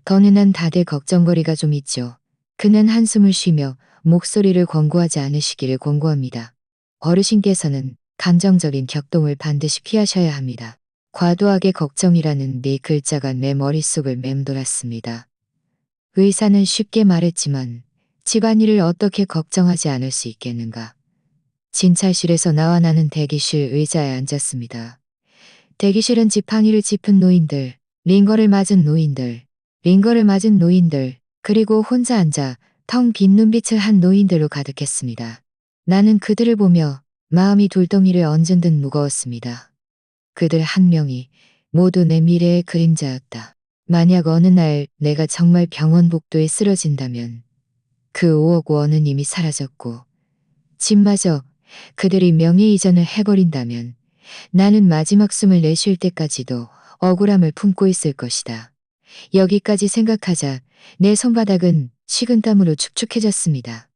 거는 다들 걱정거리가 좀 있죠. 그는 한숨을 쉬며 목소리를 권고하지 않으시기를 권고합니다. 어르신께서는 감정적인 격동을 반드시 피하셔야 합니다. 과도하게 걱정이라는 네 글자가 내 머릿속을 맴돌았습니다. 의사는 쉽게 말했지만 집안일을 어떻게 걱정하지 않을 수 있겠는가. 진찰실에서 나와 나는 대기실 의자에 앉았습니다. 대기실은 지팡이를 짚은 노인들, 링거를 맞은 노인들, 그리고 혼자 앉아 텅 빈 눈빛을 한 노인들로 가득했습니다. 나는 그들을 보며 마음이 돌덩이를 얹은 듯 무거웠습니다. 그들 한 명이 모두 내 미래의 그림자였다. 만약 어느 날 내가 정말 병원 복도에 쓰러진다면 그 5억 원은 이미 사라졌고 집마저 그들이 명예 이전을 해버린다면 나는 마지막 숨을 내쉴 때까지도 억울함을 품고 있을 것이다. 여기까지 생각하자 내 손바닥은 식은땀으로 축축해졌습니다.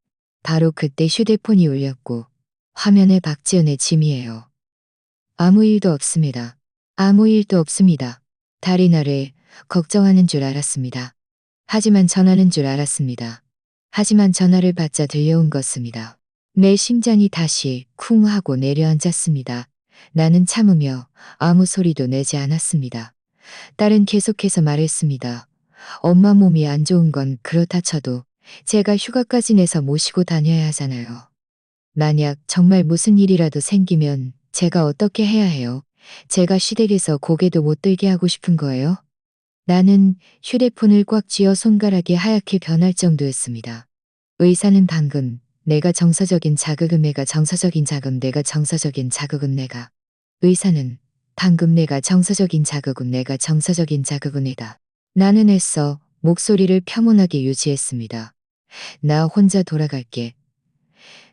바로 그때 휴대폰이 울렸고 화면에 박지은의 짐이에요. 아무 일도 없습니다. 아무 일도 없습니다. 달이 나를 걱정하는 줄 알았습니다. 하지만 전화는 줄 알았습니다. 하지만 전화를 받자 들려온 것입니다. 내 심장이 다시 쿵 하고 내려앉았습니다. 나는 참으며 아무 소리도 내지 않았습니다. 딸은 계속해서 말했습니다. 엄마 몸이 안 좋은 건 그렇다 쳐도 제가 휴가까지 내서 모시고 다녀야 하잖아요. 만약 정말 무슨 일이라도 생기면 제가 어떻게 해야 해요? 제가 시댁에서 고개도 못 들게 하고 싶은 거예요? 나는 휴대폰을 꽉 쥐어 손가락이 하얗게 변할 정도였습니다. 의사는 방금 내가 정서적인 자극은 내가 정서적인 자극 내가 정서적인 자극은 내가 의사는 방금 내가 정서적인 자극은 내가 정서적인 자극은 내가 나는 애써 목소리를 평온하게 유지했습니다. 나 혼자 돌아갈게.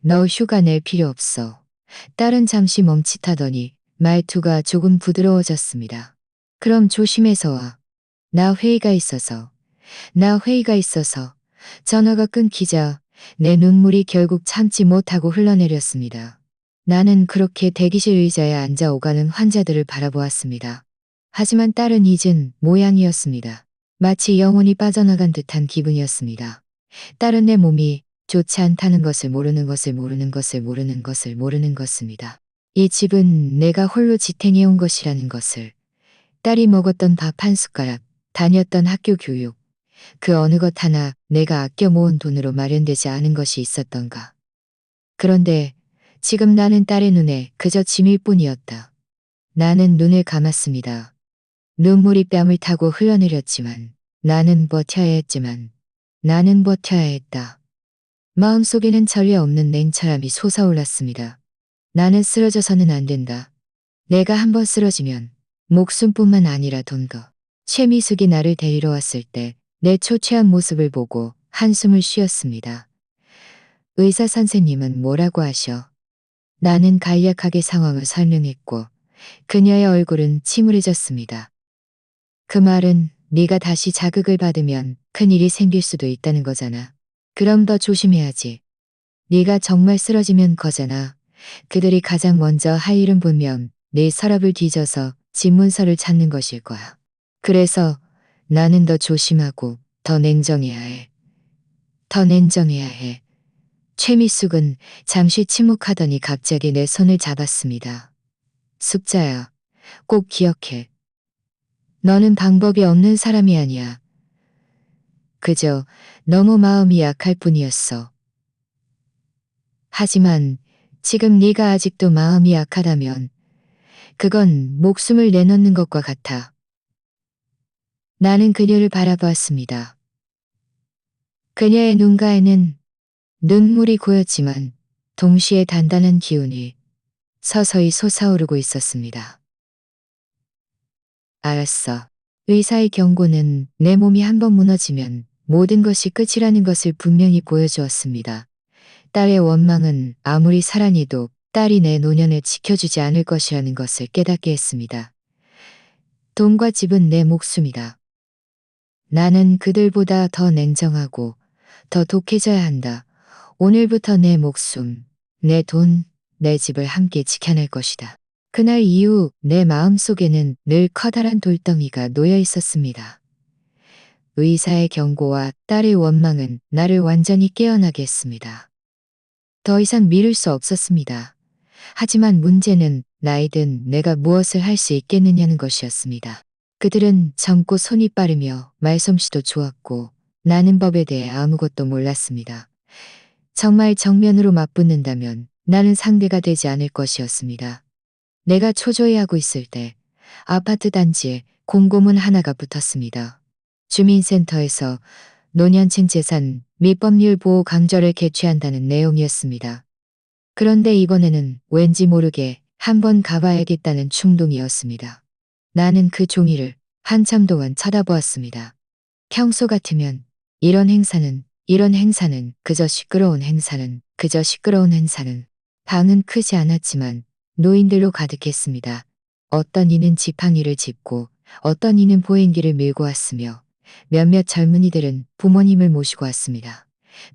너 휴가 낼 필요 없어. 딸은 잠시 멈칫하더니 말투가 조금 부드러워졌습니다. 그럼 조심해서 와. 나 회의가 있어서. 전화가 끊기자 내 눈물이 결국 참지 못하고 흘러내렸습니다. 나는 그렇게 대기실 의자에 앉아 오가는 환자들을 바라보았습니다. 하지만 딸은 잊은 모양이었습니다. 마치 영혼이 빠져나간 듯한 기분이었습니다. 딸은 내 몸이 좋지 않다는 것을 모르는 것입니다. 이 집은 내가 홀로 지탱해 온 것이라는 것을. 딸이 먹었던 밥 한 숟가락, 다녔던 학교 교육, 그 어느 것 하나 내가 아껴 모은 돈으로 마련되지 않은 것이 있었던가. 그런데 지금 나는 딸의 눈에 그저 짐일 뿐이었다. 나는 눈을 감았습니다. 눈물이 뺨을 타고 흘러내렸지만 나는 버텨야 했다. 마음속에는 전례 없는 냉철함이 솟아올랐습니다. 나는 쓰러져서는 안 된다. 내가 한번 쓰러지면 목숨뿐만 아니라 돈도. 최미숙이 나를 데리러 왔을 때 내 초췌한 모습을 보고 한숨을 쉬었습니다. 의사 선생님은 뭐라고 하셔? 나는 간략하게 상황을 설명했고 그녀의 얼굴은 침울해졌습니다. 그 말은 네가 다시 자극을 받으면 큰일이 생길 수도 있다는 거잖아. 그럼 더 조심해야지. 네가 정말 쓰러지면 거잖아. 그들이 가장 먼저 할 일은 분명 네 서랍을 뒤져서 집문서를 찾는 것일 거야. 그래서 나는 더 조심하고 더 냉정해야 해. 최미숙은 잠시 침묵하더니 갑자기 내 손을 잡았습니다. 숙자야, 꼭 기억해. 너는 방법이 없는 사람이 아니야. 그저 너무 마음이 약할 뿐이었어. 하지만 지금 네가 아직도 마음이 약하다면 그건 목숨을 내놓는 것과 같아. 나는 그녀를 바라보았습니다. 그녀의 눈가에는 눈물이 고였지만 동시에 단단한 기운이 서서히 솟아오르고 있었습니다. 알았어. 의사의 경고는 내 몸이 한번 무너지면 모든 것이 끝이라는 것을 분명히 보여주었습니다. 딸의 원망은 아무리 사랑해도 딸이 내 노년을 지켜주지 않을 것이라는 것을 깨닫게 했습니다. 돈과 집은 내 목숨이다. 나는 그들보다 더 냉정하고 더 독해져야 한다. 오늘부터 내 목숨, 내 돈, 내 집을 함께 지켜낼 것이다. 그날 이후 내 마음속에는 늘 커다란 돌덩이가 놓여 있었습니다. 의사의 경고와 딸의 원망은 나를 완전히 깨어나게 했습니다. 더 이상 미룰 수 없었습니다. 하지만 문제는 나이든 내가 무엇을 할 수 있겠느냐는 것이었습니다. 그들은 젊고 손이 빠르며 말솜씨도 좋았고 나는 법에 대해 아무것도 몰랐습니다. 정말 정면으로 맞붙는다면 나는 상대가 되지 않을 것이었습니다. 내가 초조해하고 있을 때 아파트 단지에 공고문 하나가 붙었습니다. 주민센터에서 노년층 재산 및 법률 보호 강조를 개최한다는 내용이었습니다. 그런데 이번에는 왠지 모르게 한번 가봐야겠다는 충동이었습니다. 나는 그 종이를 한참 동안 쳐다보았습니다. 평소 같으면 이런 행사는 그저 시끄러운 행사는 방은 크지 않았지만 노인들로 가득했습니다. 어떤 이는 지팡이를 짚고 어떤 이는 보행기를 밀고 왔으며 몇몇 젊은이들은 부모님을 모시고 왔습니다.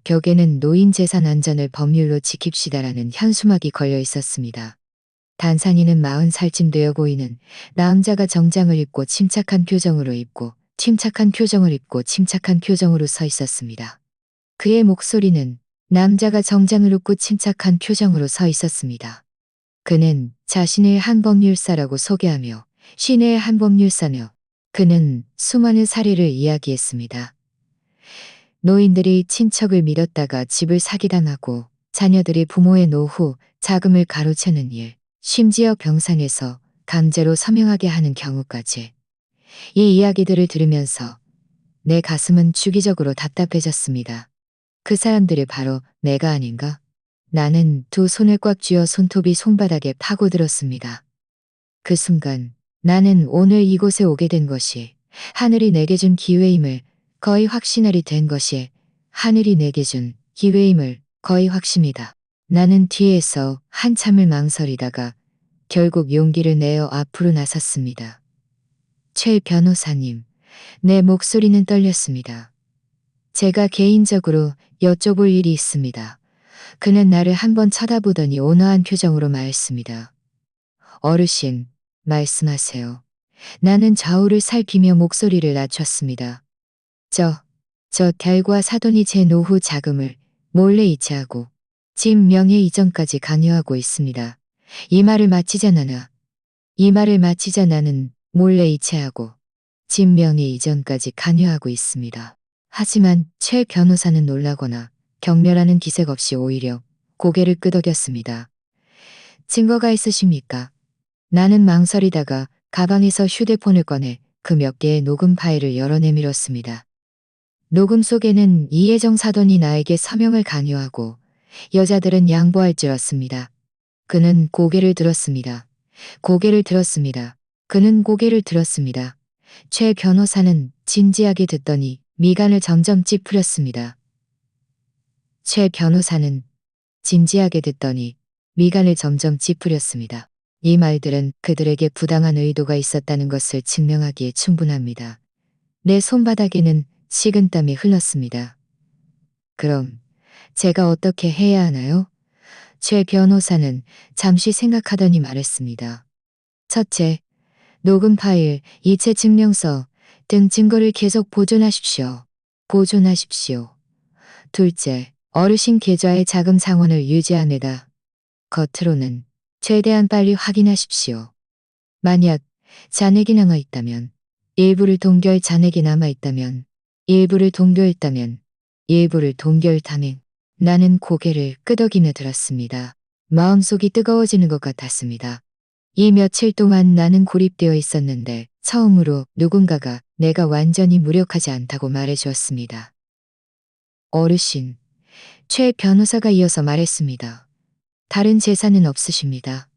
벽에는 노인 재산 안전을 법률로 지킵시다라는 현수막이 걸려 있었습니다. 단상이는 40살쯤 되어 보이는 남자가 정장을 입고 침착한 표정으로 침착한 표정으로 서 있었습니다. 그의 목소리는 남자가 정장을 입고 침착한 표정으로 서 있었습니다. 그는 자신을 한법률사라고 소개하며 시내의 한법률사며 그는 수많은 사례를 이야기했습니다. 노인들이 친척을 믿었다가 집을 사기당하고 자녀들이 부모의 노후, 자금을 가로채는 일, 심지어 병상에서 강제로 서명하게 하는 경우까지. 이 이야기들을 들으면서 내 가슴은 주기적으로 답답해졌습니다. 그 사람들이 바로 내가 아닌가? 나는 두 손을 꽉 쥐어 손톱이 손바닥에 파고들었습니다. 그 순간 나는 오늘 이곳에 오게 된 것이 하늘이 내게 준 기회임을 거의 확신하리 된 것이 하늘이 내게 준 기회임을 거의 확신이다. 나는 뒤에서 한참을 망설이다가 결국 용기를 내어 앞으로 나섰습니다. 최 변호사님, 내 목소리는 떨렸습니다. 제가 개인적으로 여쭤볼 일이 있습니다. 그는 나를 한번 쳐다보더니 온화한 표정으로 말했습니다. 어르신, 말씀하세요. 나는 좌우를 살피며 목소리를 낮췄습니다. 저 달과 사돈이 제 노후 자금을 몰래 이체하고 집 명예 이전까지 관여하고 있습니다. 이 말을 마치자 나는 몰래 이체하고 집 명예 이전까지 관여하고 있습니다. 하지만 최 변호사는 놀라거나 경멸하는 기색 없이 오히려 고개를 끄덕였습니다. 증거가 있으십니까? 나는 망설이다가 가방에서 휴대폰을 꺼내 그 몇 개의 녹음 파일을 열어 내밀었습니다. 녹음 속에는 이혜정 사돈이 나에게 서명을 강요하고 여자들은 양보할 줄 알았습니다. 그는 고개를 들었습니다. 그는 고개를 들었습니다. 최 변호사는 진지하게 듣더니 미간을 점점 찌푸렸습니다. 이 말들은 그들에게 부당한 의도가 있었다는 것을 증명하기에 충분합니다. 내 손바닥에는 식은땀이 흘렀습니다. 그럼 제가 어떻게 해야 하나요? 최 변호사는 잠시 생각하더니 말했습니다. 첫째, 녹음 파일, 이체 증명서 등 증거를 계속 보존하십시오. 둘째, 어르신 계좌의 자금 상환을 유지하내다. 겉으로는 최대한 빨리 확인하십시오. 만약 잔액이 남아있다면, 일부를 동결. 나는 고개를 끄덕이며 들었습니다. 마음속이 뜨거워지는 것 같았습니다. 이 며칠 동안 나는 고립되어 있었는데 처음으로 누군가가 내가 완전히 무력하지 않다고 말해주었습니다. 어르신, 최 변호사가 이어서 말했습니다. 다른 재산은 없으십니다.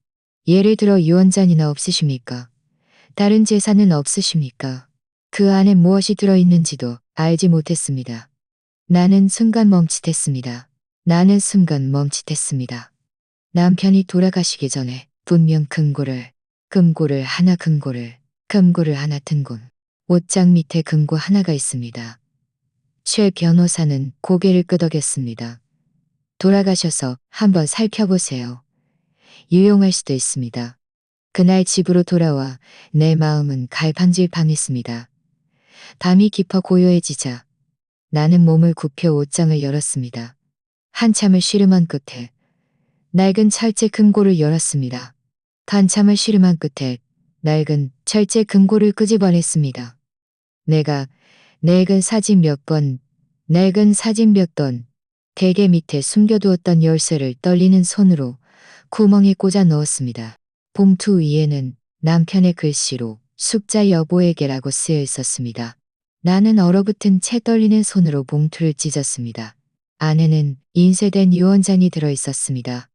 예를 들어 유언장이나 없으십니까? 다른 재산은 없으십니까? 그 안에 무엇이 들어있는지도 알지 못했습니다. 나는 순간 멈칫했습니다. 남편이 돌아가시기 전에 분명 금고를 하나 든 곳. 옷장 밑에 금고 하나가 있습니다. 최 변호사는 고개를 끄덕였습니다. 돌아가셔서 한번 살펴보세요. 유용할 수도 있습니다. 그날 집으로 돌아와 내 마음은 갈팡질팡했습니다. 밤이 깊어 고요해지자 나는 몸을 굽혀 옷장을 열었습니다. 한참을 씨름한 끝에 낡은 철제 금고를 열었습니다. 낡은 철제 금고를 끄집어냈습니다. 내가 낡은 사진 몇 번, 베개 밑에 숨겨두었던 열쇠를 떨리는 손으로 구멍에 꽂아 넣었습니다. 봉투 위에는 남편의 글씨로 숙자 여보에게라고 쓰여 있었습니다. 나는 얼어붙은 채 떨리는 손으로 봉투를 찢었습니다. 안에는 인쇄된 유언장이 들어 있었습니다.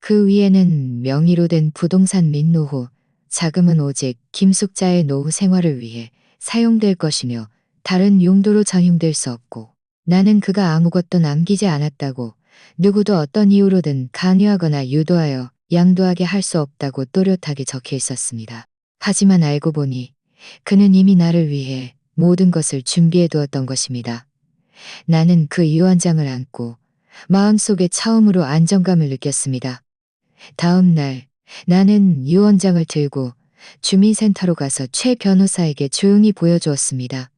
그 위에는 명의로 된 부동산 및 노후, 자금은 오직 김숙자의 노후 생활을 위해 사용될 것이며 다른 용도로 전용될 수 없고 나는 그가 아무것도 남기지 않았다고 누구도 어떤 이유로든 강요하거나 유도하여 양도하게 할 수 없다고 또렷하게 적혀 있었습니다. 하지만 알고 보니 그는 이미 나를 위해 모든 것을 준비해 두었던 것입니다. 나는 그 유언장을 안고 마음속에 처음으로 안정감을 느꼈습니다. 다음 날 나는 유언장을 들고 주민센터로 가서 최 변호사에게 조용히 보여주었습니다.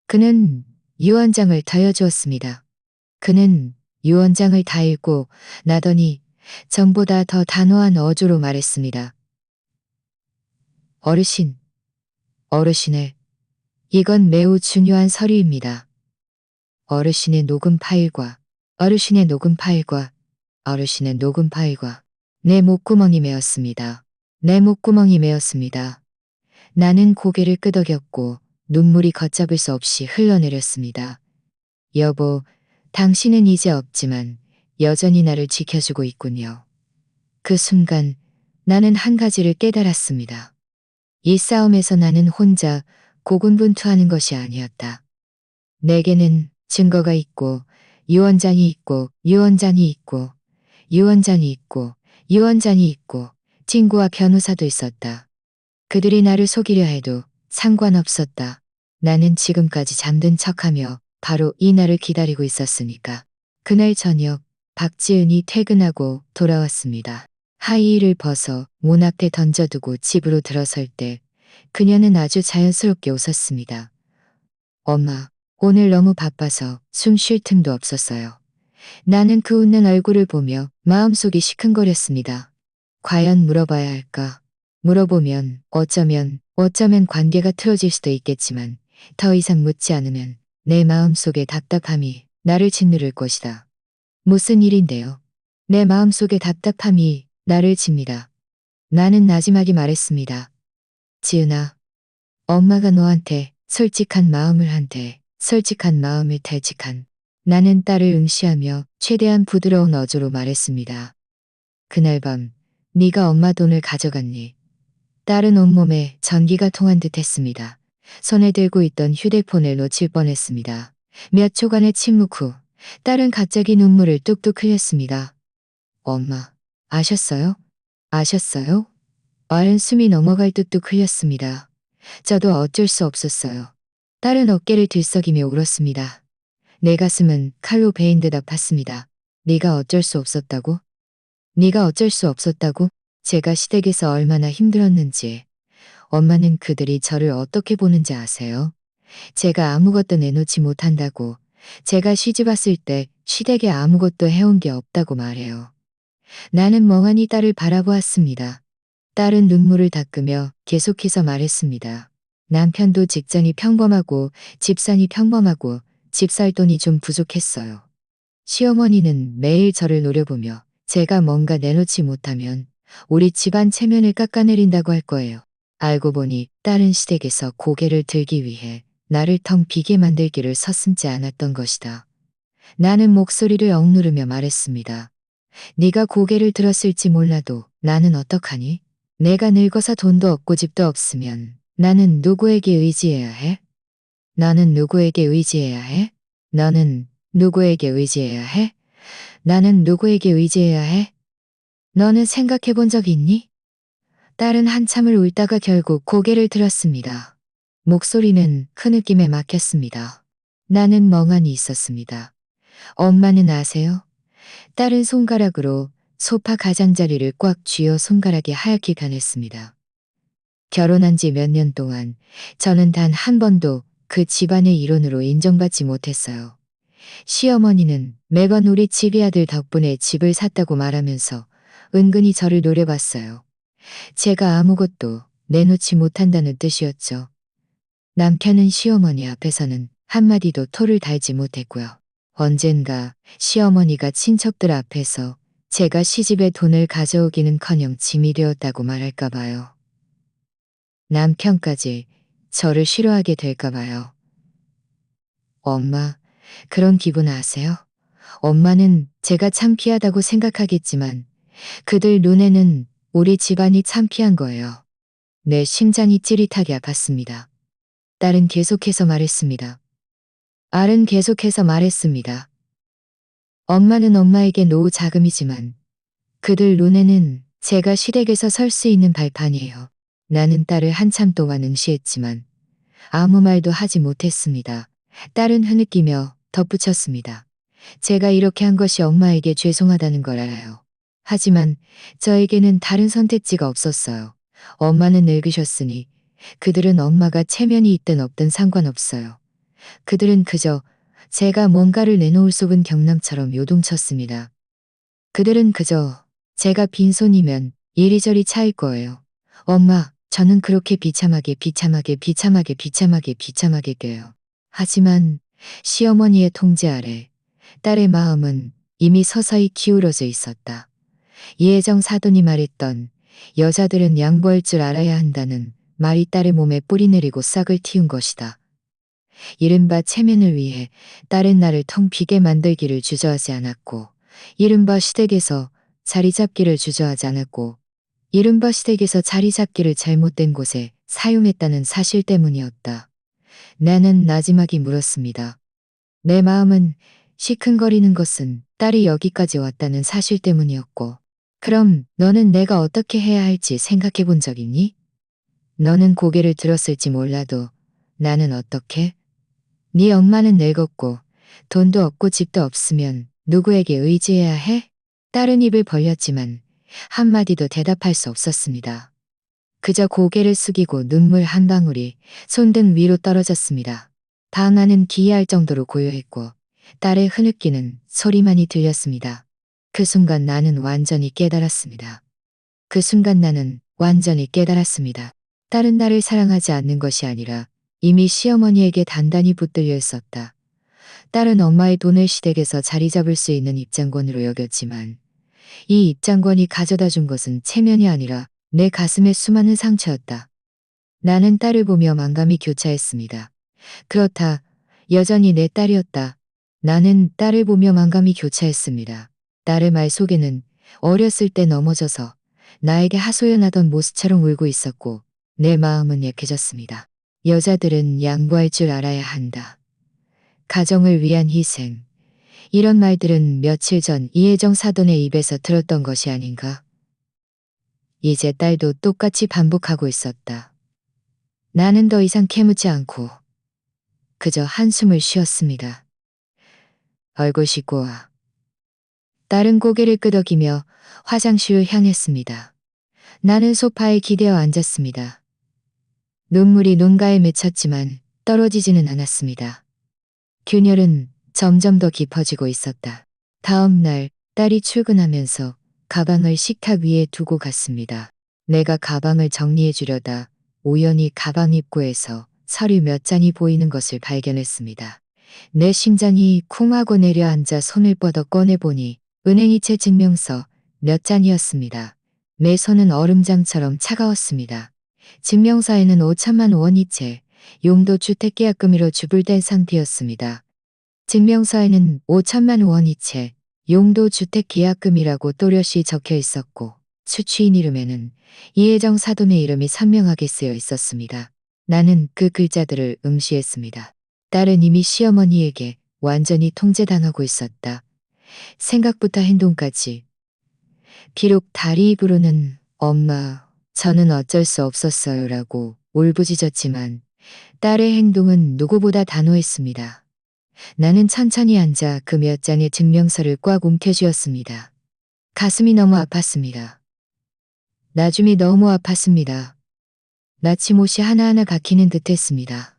그는 유언장을 다여주었습니다. 그는 유언장을 다 읽고 나더니 전보다 더 단호한 어조로 말했습니다. 어르신, 어르신을, 이건 매우 중요한 서류입니다. 어르신의 녹음 파일과, 어르신의 녹음 파일과, 어르신의 녹음 파일과 내 목구멍이 메었습니다. 내 목구멍이 메었습니다. 나는 고개를 끄덕였고 눈물이 걷잡을 수 없이 흘러내렸습니다. 여보, 당신은 이제 없지만 여전히 나를 지켜주고 있군요. 그 순간 나는 한 가지를 깨달았습니다. 이 싸움에서 나는 혼자 고군분투하는 것이 아니었다. 내게는 증거가 있고 유언장이 있고 유언장이 있고 유언장이 있고 유언장이 있고 친구와 변호사도 있었다. 그들이 나를 속이려 해도 상관없었다. 나는 지금까지 잠든 척하며 바로 이 날을 기다리고 있었으니까. 그날 저녁 박지은이 퇴근하고 돌아왔습니다. 하이힐을 벗어 문 앞에 던져두고 집으로 들어설 때 그녀는 아주 자연스럽게 웃었습니다. 엄마, 오늘 너무 바빠서 숨 쉴 틈도 없었어요. 나는 그 웃는 얼굴을 보며 마음속이 시큰거렸습니다. 과연 물어봐야 할까? 물어보면 어쩌면 관계가 틀어질 수도 있겠지만 더 이상 묻지 않으면 내 마음속의 답답함이 나를 짓누를 것이다. 무슨 일인데요? 내 마음속의 답답함이 나를 칩니다. 나는 나지막이 말했습니다. 지은아, 엄마가 너한테 솔직한 마음을 탈직한. 나는 딸을 응시하며 최대한 부드러운 어조로 말했습니다. 그날 밤 네가 엄마 돈을 가져갔니? 딸은 온몸에 전기가 통한 듯 했습니다. 손에 들고 있던 휴대폰을 놓칠 뻔했습니다. 몇 초간의 침묵 후 딸은 갑자기 눈물을 뚝뚝 흘렸습니다. 엄마, 아셨어요? 아셨어요? 얼른 숨이 넘어갈 뚝뚝 흘렸습니다. 저도 어쩔 수 없었어요. 딸은 어깨를 들썩이며 울었습니다. 내 가슴은 칼로 베인 듯 아팠습니다. 네가 어쩔 수 없었다고? 네가 어쩔 수 없었다고? 제가 시댁에서 얼마나 힘들었는지 엄마는 그들이 저를 어떻게 보는지 아세요? 제가 아무것도 내놓지 못한다고 제가 시집 왔을 때 시댁에 아무것도 해온 게 없다고 말해요. 나는 멍하니 딸을 바라보았습니다. 딸은 눈물을 닦으며 계속해서 말했습니다. 남편도 직장이 평범하고 집산이 평범하고 집 살 돈이 좀 부족했어요. 시어머니는 매일 저를 노려보며 제가 뭔가 내놓지 못하면 우리 집안 체면을 깎아내린다고 할 거예요. 알고 보니 딸은 시댁에서 고개를 들기 위해 나를 텅 비게 만들기를 서슴지 않았던 것이다. 나는 목소리를 억누르며 말했습니다. 네가 고개를 들었을지 몰라도 나는 어떡하니? 내가 늙어서 돈도 없고 집도 없으면 나는 누구에게 의지해야 해? 나는 누구에게 의지해야 해? 너는 누구에게 의지해야 해? 나는 누구에게 의지해야 해? 너는 생각해 본 적 있니? 딸은 한참을 울다가 결국 고개를 들었습니다. 목소리는 큰 느낌에 막혔습니다. 나는 멍하니 있었습니다. 엄마는 아세요? 딸은 손가락으로 소파 가장자리를 꽉 쥐어 손가락이 하얗게 변했습니다. 결혼한 지 몇 년 동안 저는 단 한 번도 그 집안의 일원으로 인정받지 못했어요. 시어머니는 매번 우리 집이 아들 덕분에 집을 샀다고 말하면서 은근히 저를 노려봤어요. 제가 아무것도 내놓지 못한다는 뜻이었죠. 남편은 시어머니 앞에서는 한마디도 토를 달지 못했고요. 언젠가 시어머니가 친척들 앞에서 제가 시집에 돈을 가져오기는커녕 짐이 되었다고 말할까 봐요. 남편까지 저를 싫어하게 될까 봐요. 엄마, 그런 기분 아세요? 엄마는 제가 창피하다고 생각하겠지만 그들 눈에는 우리 집안이 창피한 거예요. 내 심장이 찌릿하게 아팠습니다. 딸은 계속해서 말했습니다. 알은 계속해서 말했습니다. 엄마는 엄마에게 노후 자금이지만 그들 눈에는 제가 시댁에서 설 수 있는 발판이에요. 나는 딸을 한참 동안 응시했지만 아무 말도 하지 못했습니다. 딸은 흐느끼며 덧붙였습니다. 제가 이렇게 한 것이 엄마에게 죄송하다는 걸 알아요. 하지만 저에게는 다른 선택지가 없었어요. 엄마는 늙으셨으니 그들은 엄마가 체면이 있든 없든 상관없어요. 그들은 그저 제가 뭔가를 내놓을 속은 경남처럼 요동쳤습니다. 그들은 그저 제가 빈손이면 이리저리 차일 거예요. 엄마, 저는 그렇게 비참하게 껴요. 하지만 시어머니의 통제 아래 딸의 마음은 이미 서서히 기울어져 있었다. 이혜정 사돈이 말했던 여자들은 양보할 줄 알아야 한다는 말이 딸의 몸에 뿌리 내리고 싹을 틔운 것이다. 이른바 체면을 위해 딸은 나를 텅 비게 만들기를 주저하지 않았고, 이른바 시댁에서 자리 잡기를 주저하지 않았고, 이른바 시댁에서 자리 잡기를 잘못된 곳에 사용했다는 사실 때문이었다. 나는 나지막이 물었습니다. 내 마음은 시큰거리는 것은 딸이 여기까지 왔다는 사실 때문이었고, 그럼 너는 내가 어떻게 해야 할지 생각해 본 적 있니? 너는 고개를 들었을지 몰라도 나는 어떻게? 네 엄마는 늙었고 돈도 없고 집도 없으면 누구에게 의지해야 해? 딸은 입을 벌렸지만 한마디도 대답할 수 없었습니다. 그저 고개를 숙이고 눈물 한 방울이 손등 위로 떨어졌습니다. 방 안은 기이할 정도로 고요했고 딸의 흐느끼는 소리만이 들렸습니다. 그 순간 나는 완전히 깨달았습니다. 그 순간 나는 완전히 깨달았습니다. 딸은 나를 사랑하지 않는 것이 아니라 이미 시어머니에게 단단히 붙들려 있었다. 딸은 엄마의 돈을 시댁에서 자리 잡을 수 있는 입장권으로 여겼지만 이 입장권이 가져다 준 것은 체면이 아니라 내 가슴에 수많은 상처였다. 나는 딸을 보며 만감이 교차했습니다. 그렇다. 여전히 내 딸이었다. 나는 딸을 보며 만감이 교차했습니다. 딸의 말 속에는 어렸을 때 넘어져서 나에게 하소연하던 모습처럼 울고 있었고 내 마음은 약해졌습니다. 여자들은 양보할 줄 알아야 한다. 가정을 위한 희생. 이런 말들은 며칠 전 이혜정 사돈의 입에서 들었던 것이 아닌가. 이제 딸도 똑같이 반복하고 있었다. 나는 더 이상 캐묻지 않고 그저 한숨을 쉬었습니다. 얼굴 씻고 와. 딸은 고개를 끄덕이며 화장실을 향했습니다. 나는 소파에 기대어 앉았습니다. 눈물이 눈가에 맺혔지만 떨어지지는 않았습니다. 균열은 점점 더 깊어지고 있었다. 다음 날 딸이 출근하면서 가방을 식탁 위에 두고 갔습니다. 내가 가방을 정리해 주려다 우연히 가방 입구에서 서류 몇 장이 보이는 것을 발견했습니다. 내 심장이 쿵 하고 내려앉아 손을 뻗어 꺼내보니 은행이체 증명서 몇 장이었습니다. 내 손은 얼음장처럼 차가웠습니다. 증명서에는 5천만 원이체 용도주택계약금으로 주불된 상태였습니다. 증명서에는 5천만 원이체 용도주택계약금이라고 또렷이 적혀 있었고 수취인 이름에는 이혜정 사돈의 이름이 선명하게 쓰여 있었습니다. 나는 그 글자들을 응시했습니다. 딸은 이미 시어머니에게 완전히 통제당하고 있었다. 생각부터 행동까지. 비록 다리 입으로는 엄마, 저는 어쩔 수 없었어요 라고 울부짖었지만 딸의 행동은 누구보다 단호했습니다. 나는 천천히 앉아 그 몇 장의 증명서를 꽉 움켜쥐었습니다. 가슴이 너무 아팠습니다. 나중이 너무 아팠습니다. 마침 옷이 하나하나 박히는 듯했습니다.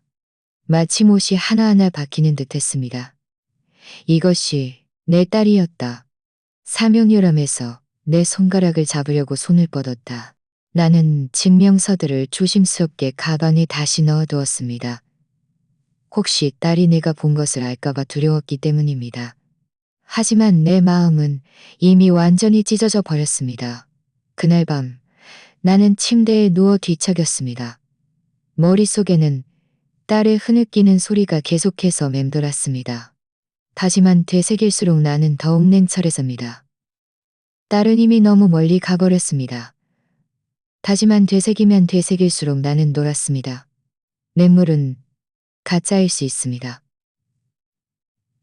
마침 옷이 하나하나 박히는 듯했습니다. 이것이 내 딸이었다. 사명유람에서 내 손가락을 잡으려고 손을 뻗었다. 나는 증명서들을 조심스럽게 가방에 다시 넣어두었습니다. 혹시 딸이 내가 본 것을 알까봐 두려웠기 때문입니다. 하지만 내 마음은 이미 완전히 찢어져 버렸습니다. 그날 밤 나는 침대에 누워 뒤척였습니다. 머릿속에는 딸의 흐느끼는 소리가 계속해서 맴돌았습니다. 하지만 되새길수록 나는 더욱 냉철해집니다. 딸은 이미 너무 멀리 가버렸습니다. 하지만 되새기면 되새길수록 나는 놀았습니다. 맹물은 가짜일 수 있습니다.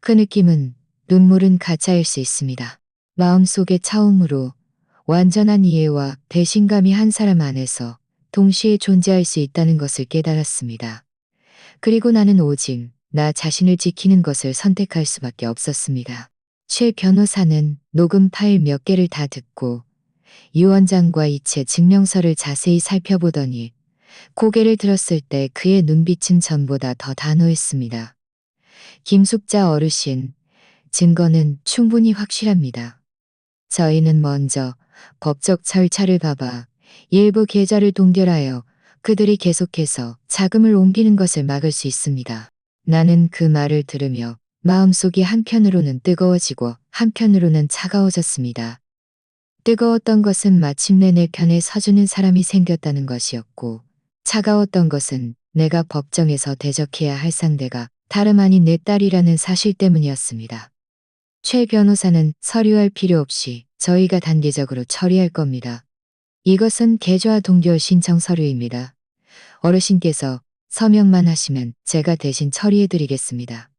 그 느낌은 눈물은 가짜일 수 있습니다. 마음속의 차움으로 완전한 이해와 배신감이 한 사람 안에서 동시에 존재할 수 있다는 것을 깨달았습니다. 그리고 나는 오직 나 자신을 지키는 것을 선택할 수밖에 없었습니다. 최 변호사는 녹음 파일 몇 개를 다 듣고 유 원장과 이체 증명서를 자세히 살펴보더니 고개를 들었을 때 그의 눈빛은 전보다 더 단호했습니다. 김숙자 어르신, 증거는 충분히 확실합니다. 저희는 먼저 법적 절차를 밟아 일부 계좌를 동결하여 그들이 계속해서 자금을 옮기는 것을 막을 수 있습니다. 나는 그 말을 들으며 마음속이 한편으로는 뜨거워지고 한편으로는 차가워졌습니다. 뜨거웠던 것은 마침내 내 편에 서주는 사람이 생겼다는 것이었고, 차가웠던 것은 내가 법정에서 대적해야 할 상대가 다름 아닌 내 딸이라는 사실 때문이었습니다. 최 변호사는 서류할 필요 없이 저희가 단계적으로 처리할 겁니다. 이것은 계좌 동결 신청 서류입니다. 어르신께서 서명만 하시면 제가 대신 처리해드리겠습니다.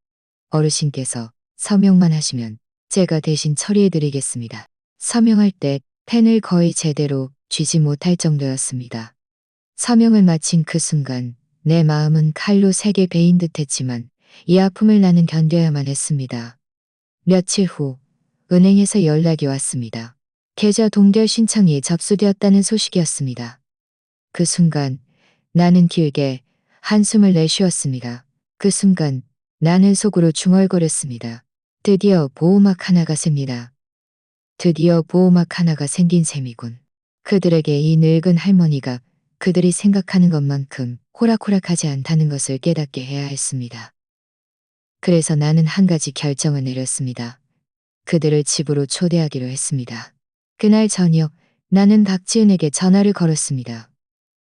어르신께서 서명만 하시면 제가 대신 처리해드리겠습니다. 서명할 때 펜을 거의 제대로 쥐지 못할 정도였습니다. 서명을 마친 그 순간 내 마음은 칼로 세게 베인 듯 했지만 이 아픔을 나는 견뎌야만 했습니다. 며칠 후 은행에서 연락이 왔습니다. 계좌 동결 신청이 접수되었다는 소식이었습니다. 그 순간 나는 길게 한숨을 내쉬었습니다. 그 순간 나는 속으로 중얼거렸습니다. 드디어 보호막 하나가 셉니다. 드디어 보호막 하나가 생긴 셈이군. 그들에게 이 늙은 할머니가 그들이 생각하는 것만큼 호락호락하지 않다는 것을 깨닫게 해야 했습니다. 그래서 나는 한 가지 결정을 내렸습니다. 그들을 집으로 초대하기로 했습니다. 그날 저녁 나는 박지은에게 전화를 걸었습니다.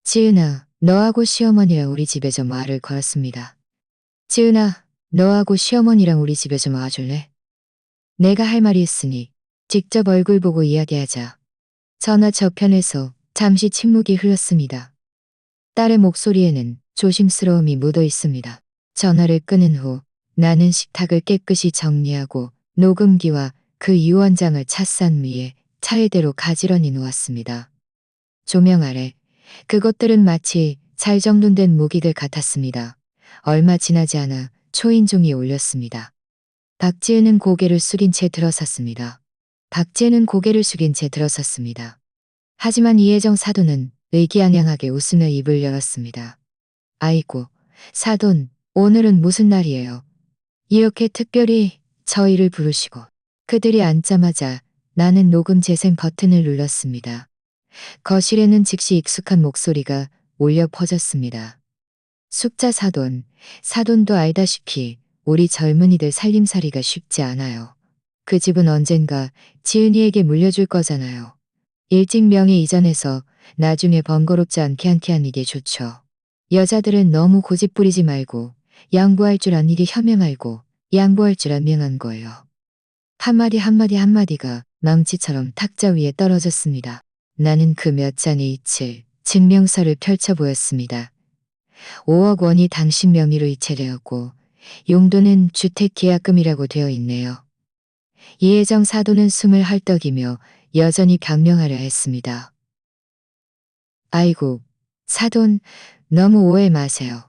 지은아, 너하고 시어머니랑 우리 집에 좀 와를 걸었습니다. 지은아, 너하고 시어머니랑 우리 집에 좀 와줄래? 내가 할 말이 있으니 직접 얼굴 보고 이야기하자. 전화 저편에서 잠시 침묵이 흘렀습니다. 딸의 목소리에는 조심스러움이 묻어 있습니다. 전화를 끊은 후 나는 식탁을 깨끗이 정리하고 녹음기와 그 유언장을 찻산 위에 차례대로 가지런히 놓았습니다. 조명 아래 그것들은 마치 잘 정돈된 무기들 같았습니다. 얼마 지나지 않아 초인종이 울렸습니다. 박지은은 고개를 숙인 채 들어섰습니다. 박지은은 고개를 숙인 채 들어섰습니다. 하지만 이혜정 사돈은 의기양양하게 웃으며 입을 열었습니다. 아이고, 사돈, 오늘은 무슨 날이에요? 이렇게 특별히 저희를 부르시고. 그들이 앉자마자 나는 녹음 재생 버튼을 눌렀습니다. 거실에는 즉시 익숙한 목소리가 울려 퍼졌습니다. 숙자 사돈, 사돈도 알다시피 우리 젊은이들 살림살이가 쉽지 않아요. 그 집은 언젠가 지은이에게 물려줄 거잖아요. 일찍 명예 이전해서 나중에 번거롭지 않게 하는 게 좋죠. 여자들은 너무 고집 부리지 말고 양보할 줄 아는 게 현명 말고 양보할 줄 알명한 거예요. 한마디 한마디 한마디가 망치처럼 탁자 위에 떨어졌습니다. 나는 그 몇 장의 이체, 증명서를 펼쳐 보였습니다. 5억 원이 당신 명의로 이체되었고 용도는 주택계약금이라고 되어 있네요. 이혜정 사돈은 숨을 헐떡이며 여전히 강령하려 했습니다. 아이고, 사돈, 너무 오해 마세요.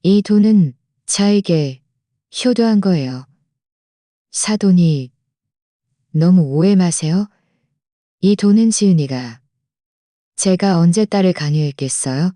이 돈은 저에게 효도한 거예요. 사돈이 너무 오해 마세요. 이 돈은 지은이가 제가 언제 딸을 강요했겠어요?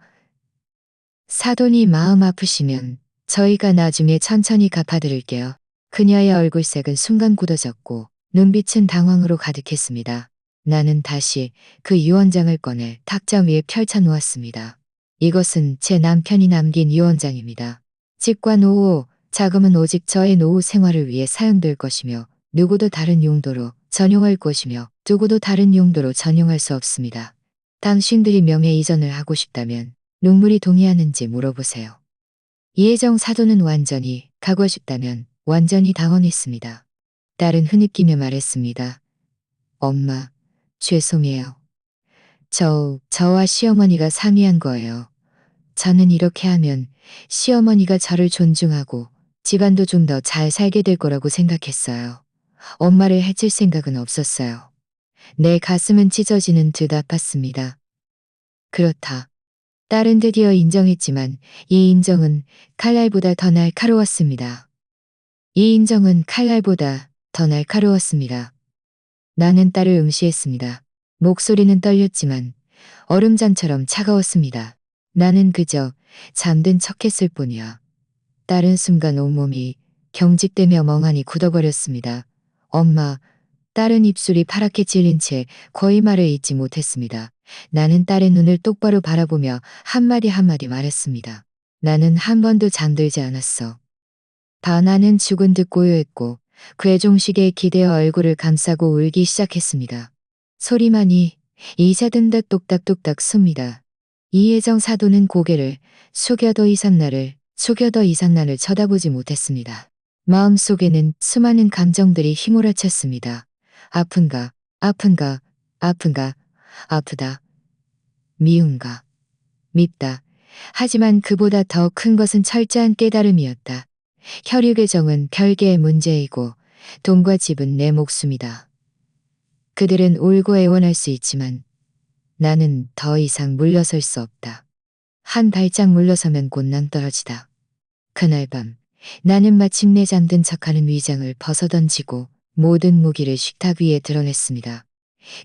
사돈이 마음 아프시면 저희가 나중에 천천히 갚아드릴게요. 그녀의 얼굴색은 순간 굳어졌고 눈빛은 당황으로 가득했습니다. 나는 다시 그 유언장을 꺼내 탁자 위에 펼쳐 놓았습니다. 이것은 제 남편이 남긴 유언장입니다. 집과 노후, 자금은 오직 저의 노후 생활을 위해 사용될 것이며 누구도 다른 용도로 전용할 것이며 누구도 다른 용도로 전용할 수 없습니다. 당신들이 명예 이전을 하고 싶다면 눈물이 동의하는지 물어보세요. 이혜정 사돈은 완전히 가고 싶다면 완전히 당황했습니다. 딸은 흐느끼며 말했습니다. 엄마, 죄송해요. 저와 시어머니가 상의한 거예요. 저는 이렇게 하면 시어머니가 저를 존중하고 집안도 좀 더 잘 살게 될 거라고 생각했어요. 엄마를 해칠 생각은 없었어요. 내 가슴은 찢어지는 듯 아팠습니다. 그렇다. 딸은 드디어 인정했지만 이 인정은 칼날보다 더 날카로웠습니다. 이 인정은 칼날보다 더 날카로웠습니다. 나는 딸을 응시했습니다. 목소리는 떨렸지만 얼음장처럼 차가웠습니다. 나는 그저 잠든 척했을 뿐이야. 딸은 순간 온몸이 경직되며 멍하니 굳어버렸습니다. 엄마, 딸은 입술이 파랗게 찔린 채 거의 말을 잇지 못했습니다. 나는 딸의 눈을 똑바로 바라보며 한마디 한마디 말했습니다. 나는 한 번도 잠들지 않았어. 바나는 죽은 듯 고요했고 괴종식에 기대어 얼굴을 감싸고 울기 시작했습니다. 소리만이 이자든 듯 똑딱똑딱 씁니다. 이혜정 사도는 고개를 숙여 더 이상 나를 쳐다보지 못했습니다. 마음속에는 수많은 감정들이 휘몰아쳤습니다. 아픈가, 아픈가, 아픈가, 아프다, 미운가, 밉다. 하지만 그보다 더 큰 것은 철저한 깨달음이었다. 혈육의 정은 별개의 문제이고 돈과 집은 내 목숨이다. 그들은 울고 애원할 수 있지만 나는 더 이상 물러설 수 없다. 한 발짝 물러서면 곧 낭떠러지다. 그날 밤 나는 마침내 잠든 척하는 위장을 벗어던지고 모든 무기를 식탁 위에 드러냈습니다.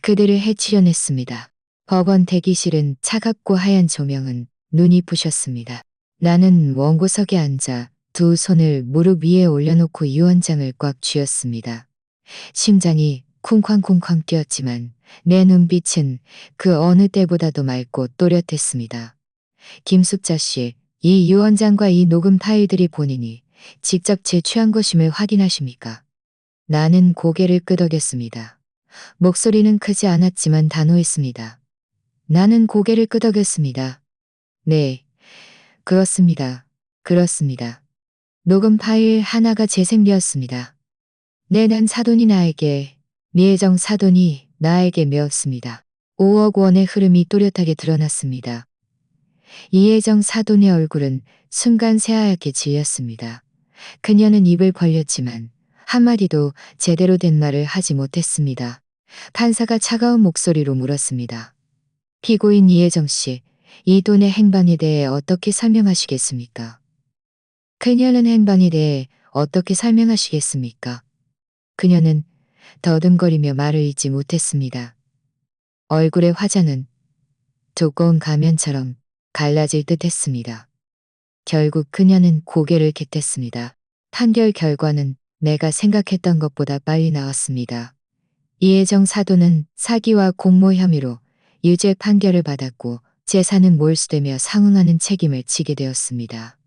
그들을 해치려 했습니다. 법원 대기실은 차갑고 하얀 조명은 눈이 부셨습니다. 나는 원고석에 앉아 두 손을 무릎 위에 올려놓고 유언장을 꽉 쥐었습니다. 심장이 쿵쾅쿵쾅 뛰었지만 내 눈빛은 그 어느 때보다도 맑고 또렷했습니다. 김숙자 씨, 이 유언장과 이 녹음 파일들이 본인이 직접 제취한 것임을 확인하십니까? 나는 고개를 끄덕였습니다. 목소리는 크지 않았지만 단호했습니다. 나는 고개를 끄덕였습니다. 네, 그렇습니다. 그렇습니다. 녹음 파일 하나가 재생되었습니다. 난 사돈이 나에게, 미혜정 사돈이 나에게 메었습니다. 5억 원의 흐름이 또렷하게 드러났습니다. 이혜정 사돈의 얼굴은 순간 새하얗게 질렸습니다. 그녀는 입을 벌렸지만 한마디도 제대로 된 말을 하지 못했습니다. 판사가 차가운 목소리로 물었습니다. 피고인 이혜정 씨, 이 돈의 행방에 대해 어떻게 설명하시겠습니까? 그녀는 행방에 대해 어떻게 설명하시겠습니까? 그녀는 더듬거리며 말을 잇지 못했습니다. 얼굴의 화장은 두꺼운 가면처럼 갈라질 듯 했습니다. 결국 그녀는 고개를 깃댔습니다. 판결 결과는 내가 생각했던 것보다 빨리 나왔습니다. 이혜정 사도는 사기와 공모 혐의로 유죄 판결을 받았고 재산은 몰수되며 상응하는 책임을 지게 되었습니다.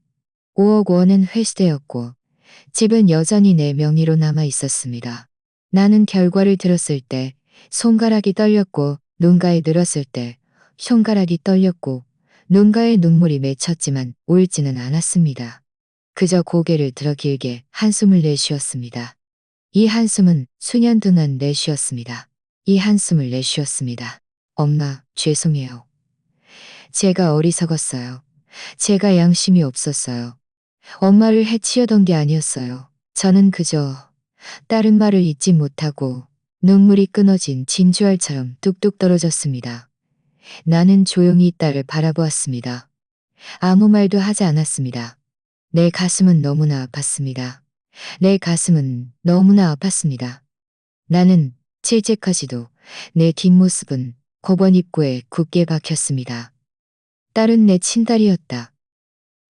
5억 원은 회수되었고 집은 여전히 내 명의로 남아 있었습니다. 나는 결과를 들었을 때 손가락이 떨렸고 눈가에 들었을 때 손가락이 떨렸고 눈가에 눈물이 맺혔지만 울지는 않았습니다. 그저 고개를 들어 길게 한숨을 내쉬었습니다. 이 한숨은 수년 동안 내쉬었습니다. 이 한숨을 내쉬었습니다. 엄마, 죄송해요. 제가 어리석었어요. 제가 양심이 없었어요. 엄마를 해치려던 게 아니었어요. 저는 그저 다른 말을 잊지 못하고 눈물이 끊어진 진주알처럼 뚝뚝 떨어졌습니다. 나는 조용히 딸을 바라보았습니다. 아무 말도 하지 않았습니다. 내 가슴은 너무나 아팠습니다. 내 가슴은 너무나 아팠습니다. 나는 칠째까지도 내 뒷모습은 법원 입구에 굳게 박혔습니다. 딸은 내 친딸이었다.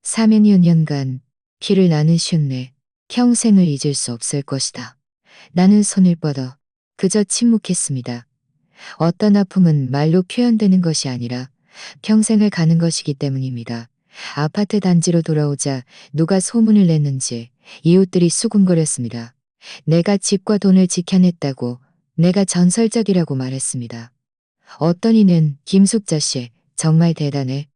4년간 피를 나누셨네. 평생을 잊을 수 없을 것이다. 나는 손을 뻗어 그저 침묵했습니다. 어떤 아픔은 말로 표현되는 것이 아니라 평생을 가는 것이기 때문입니다. 아파트 단지로 돌아오자 누가 소문을 냈는지 이웃들이 수군거렸습니다. 내가 집과 돈을 지켜냈다고, 내가 전설적이라고 말했습니다. 어떤 이는 김숙자 씨 정말 대단해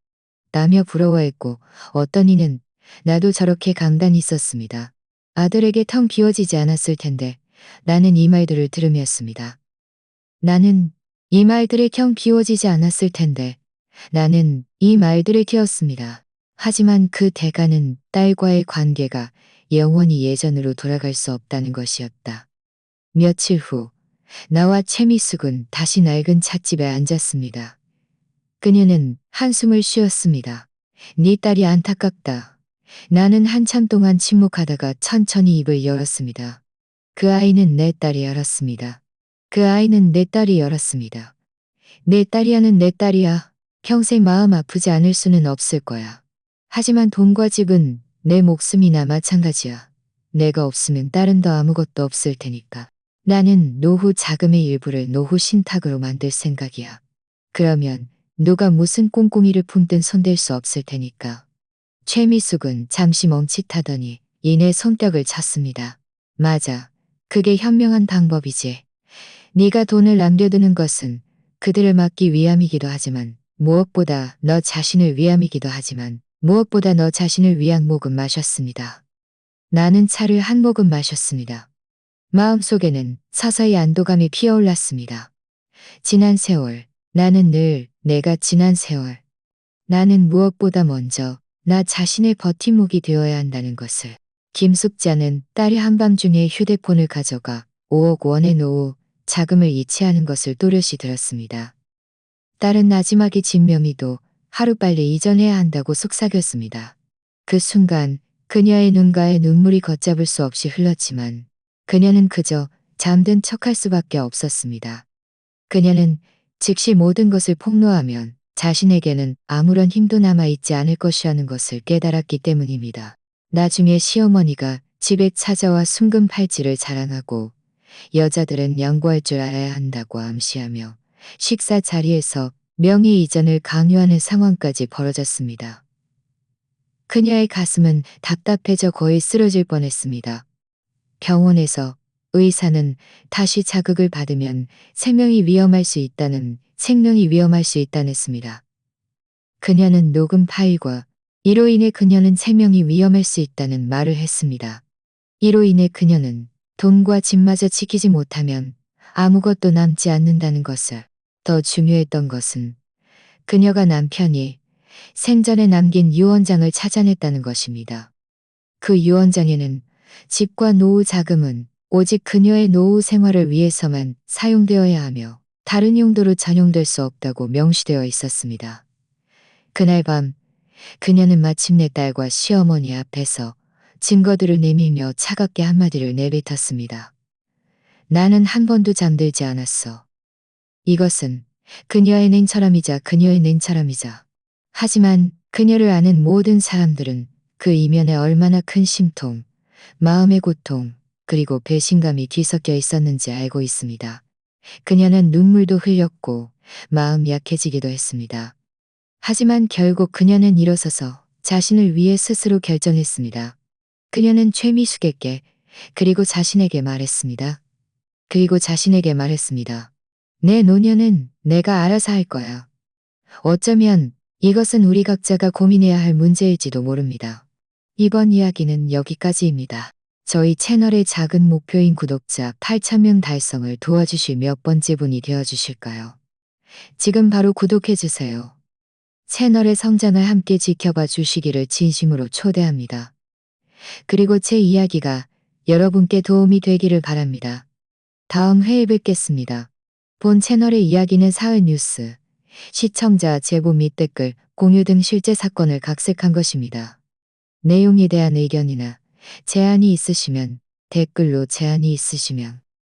라며 부러워했고 어떤 이는 나도 저렇게 강단이 있었습니다. 아들에게 텅 비워지지 않았을 텐데 나는 이 말들을 들으면습니다. 나는 이 말들에 텅 비워지지 않았을 텐데 나는 이 말들을 키웠습니다. 하지만 그 대가는 딸과의 관계가 영원히 예전으로 돌아갈 수 없다는 것이었다. 며칠 후 나와 최미숙은 다시 낡은 찻집에 앉았습니다. 그녀는 한숨을 쉬었습니다. 네 딸이 안타깝다. 나는 한참 동안 침묵하다가 천천히 입을 열었습니다. 그 아이는 내 딸이 알았습니다. 그 아이는 내 딸이 열었습니다. 내 딸이야는 내 딸이야. 평생 마음 아프지 않을 수는 없을 거야. 하지만 돈과 집은 내 목숨이나 마찬가지야. 내가 없으면 딸은 더 아무것도 없을 테니까. 나는 노후 자금의 일부를 노후 신탁으로 만들 생각이야. 그러면 누가 무슨 꼼꼼이를 품든 손댈 수 없을 테니까. 최미숙은 잠시 멈칫하더니 이내 손뼉을 쳤습니다. 맞아. 그게 현명한 방법이지. 네가 돈을 남겨두는 것은 그들을 막기 위함이기도 하지만 무엇보다 너 자신을 위함이기도 하지만 무엇보다 너 자신을 위한 모금 마셨습니다. 나는 차를 한 모금 마셨습니다. 마음속에는 서서히 안도감이 피어올랐습니다. 지난 세월, 나는 늘 내가 지난 세월. 나는 무엇보다 먼저 나 자신의 버팀목이 되어야 한다는 것을. 김숙자는 딸이 한밤중에 휴대폰을 가져가 5억 원의 노후 자금을 이체하는 것을 또렷이 들었습니다. 딸은 나지막이 진면미도 하루빨리 이전해야 한다고 속삭였습니다. 그 순간 그녀의 눈가에 눈물이 걷잡을 수 없이 흘렀지만 그녀는 그저 잠든 척할 수밖에 없었습니다. 그녀는 즉시 모든 것을 폭로하면 자신에게는 아무런 힘도 남아있지 않을 것이라는 것을 깨달았기 때문입니다. 나중에 시어머니가 집에 찾아와 순금 팔찌를 자랑하고 여자들은 양보할 줄 알아야 한다고 암시하며 식사 자리에서 명예 이전을 강요하는 상황까지 벌어졌습니다. 그녀의 가슴은 답답해져 거의 쓰러질 뻔했습니다. 병원에서 의사는 다시 자극을 받으면 생명이 위험할 수 있다는 했습니다. 그녀는 녹음 파일과 이로 인해 그녀는 생명이 위험할 수 있다는 말을 했습니다. 이로 인해 그녀는 돈과 집마저 지키지 못하면 아무것도 남지 않는다는 것을. 더 중요했던 것은 그녀가 남편이 생전에 남긴 유언장을 찾아냈다는 것입니다. 그 유언장에는 집과 노후 자금은 오직 그녀의 노후 생활을 위해서만 사용되어야 하며 다른 용도로 전용될 수 없다고 명시되어 있었습니다. 그날 밤 그녀는 마침내 딸과 시어머니 앞에서 증거들을 내밀며 차갑게 한마디를 내뱉었습니다. 나는 한 번도 잠들지 않았어. 이것은 그녀의 냉철함이자 그녀의 냉철함이자. 하지만 그녀를 아는 모든 사람들은 그 이면에 얼마나 큰 심통, 마음의 고통, 그리고 배신감이 뒤섞여 있었는지 알고 있습니다. 그녀는 눈물도 흘렸고 마음 약해지기도 했습니다. 하지만 결국 그녀는 일어서서 자신을 위해 스스로 결정했습니다. 그녀는 최미숙에게 그리고 자신에게 말했습니다. 내 노년은 내가 알아서 할 거야. 어쩌면 이것은 우리 각자가 고민해야 할 문제일지도 모릅니다. 이번 이야기는 여기까지입니다. 저희 채널의 작은 목표인 구독자 8,000명 달성을 도와주실 몇 번째 분이 되어주실까요? 지금 바로 구독해주세요. 채널의 성장을 함께 지켜봐 주시기를 진심으로 초대합니다. 그리고 제 이야기가 여러분께 도움이 되기를 바랍니다. 다음 회에 뵙겠습니다. 본 채널의 이야기는 사회 뉴스, 시청자 제보 및 댓글, 공유 등 실제 사건을 각색한 것입니다. 내용에 대한 의견이나 제안이 있으시면 댓글로 제안이 있으시면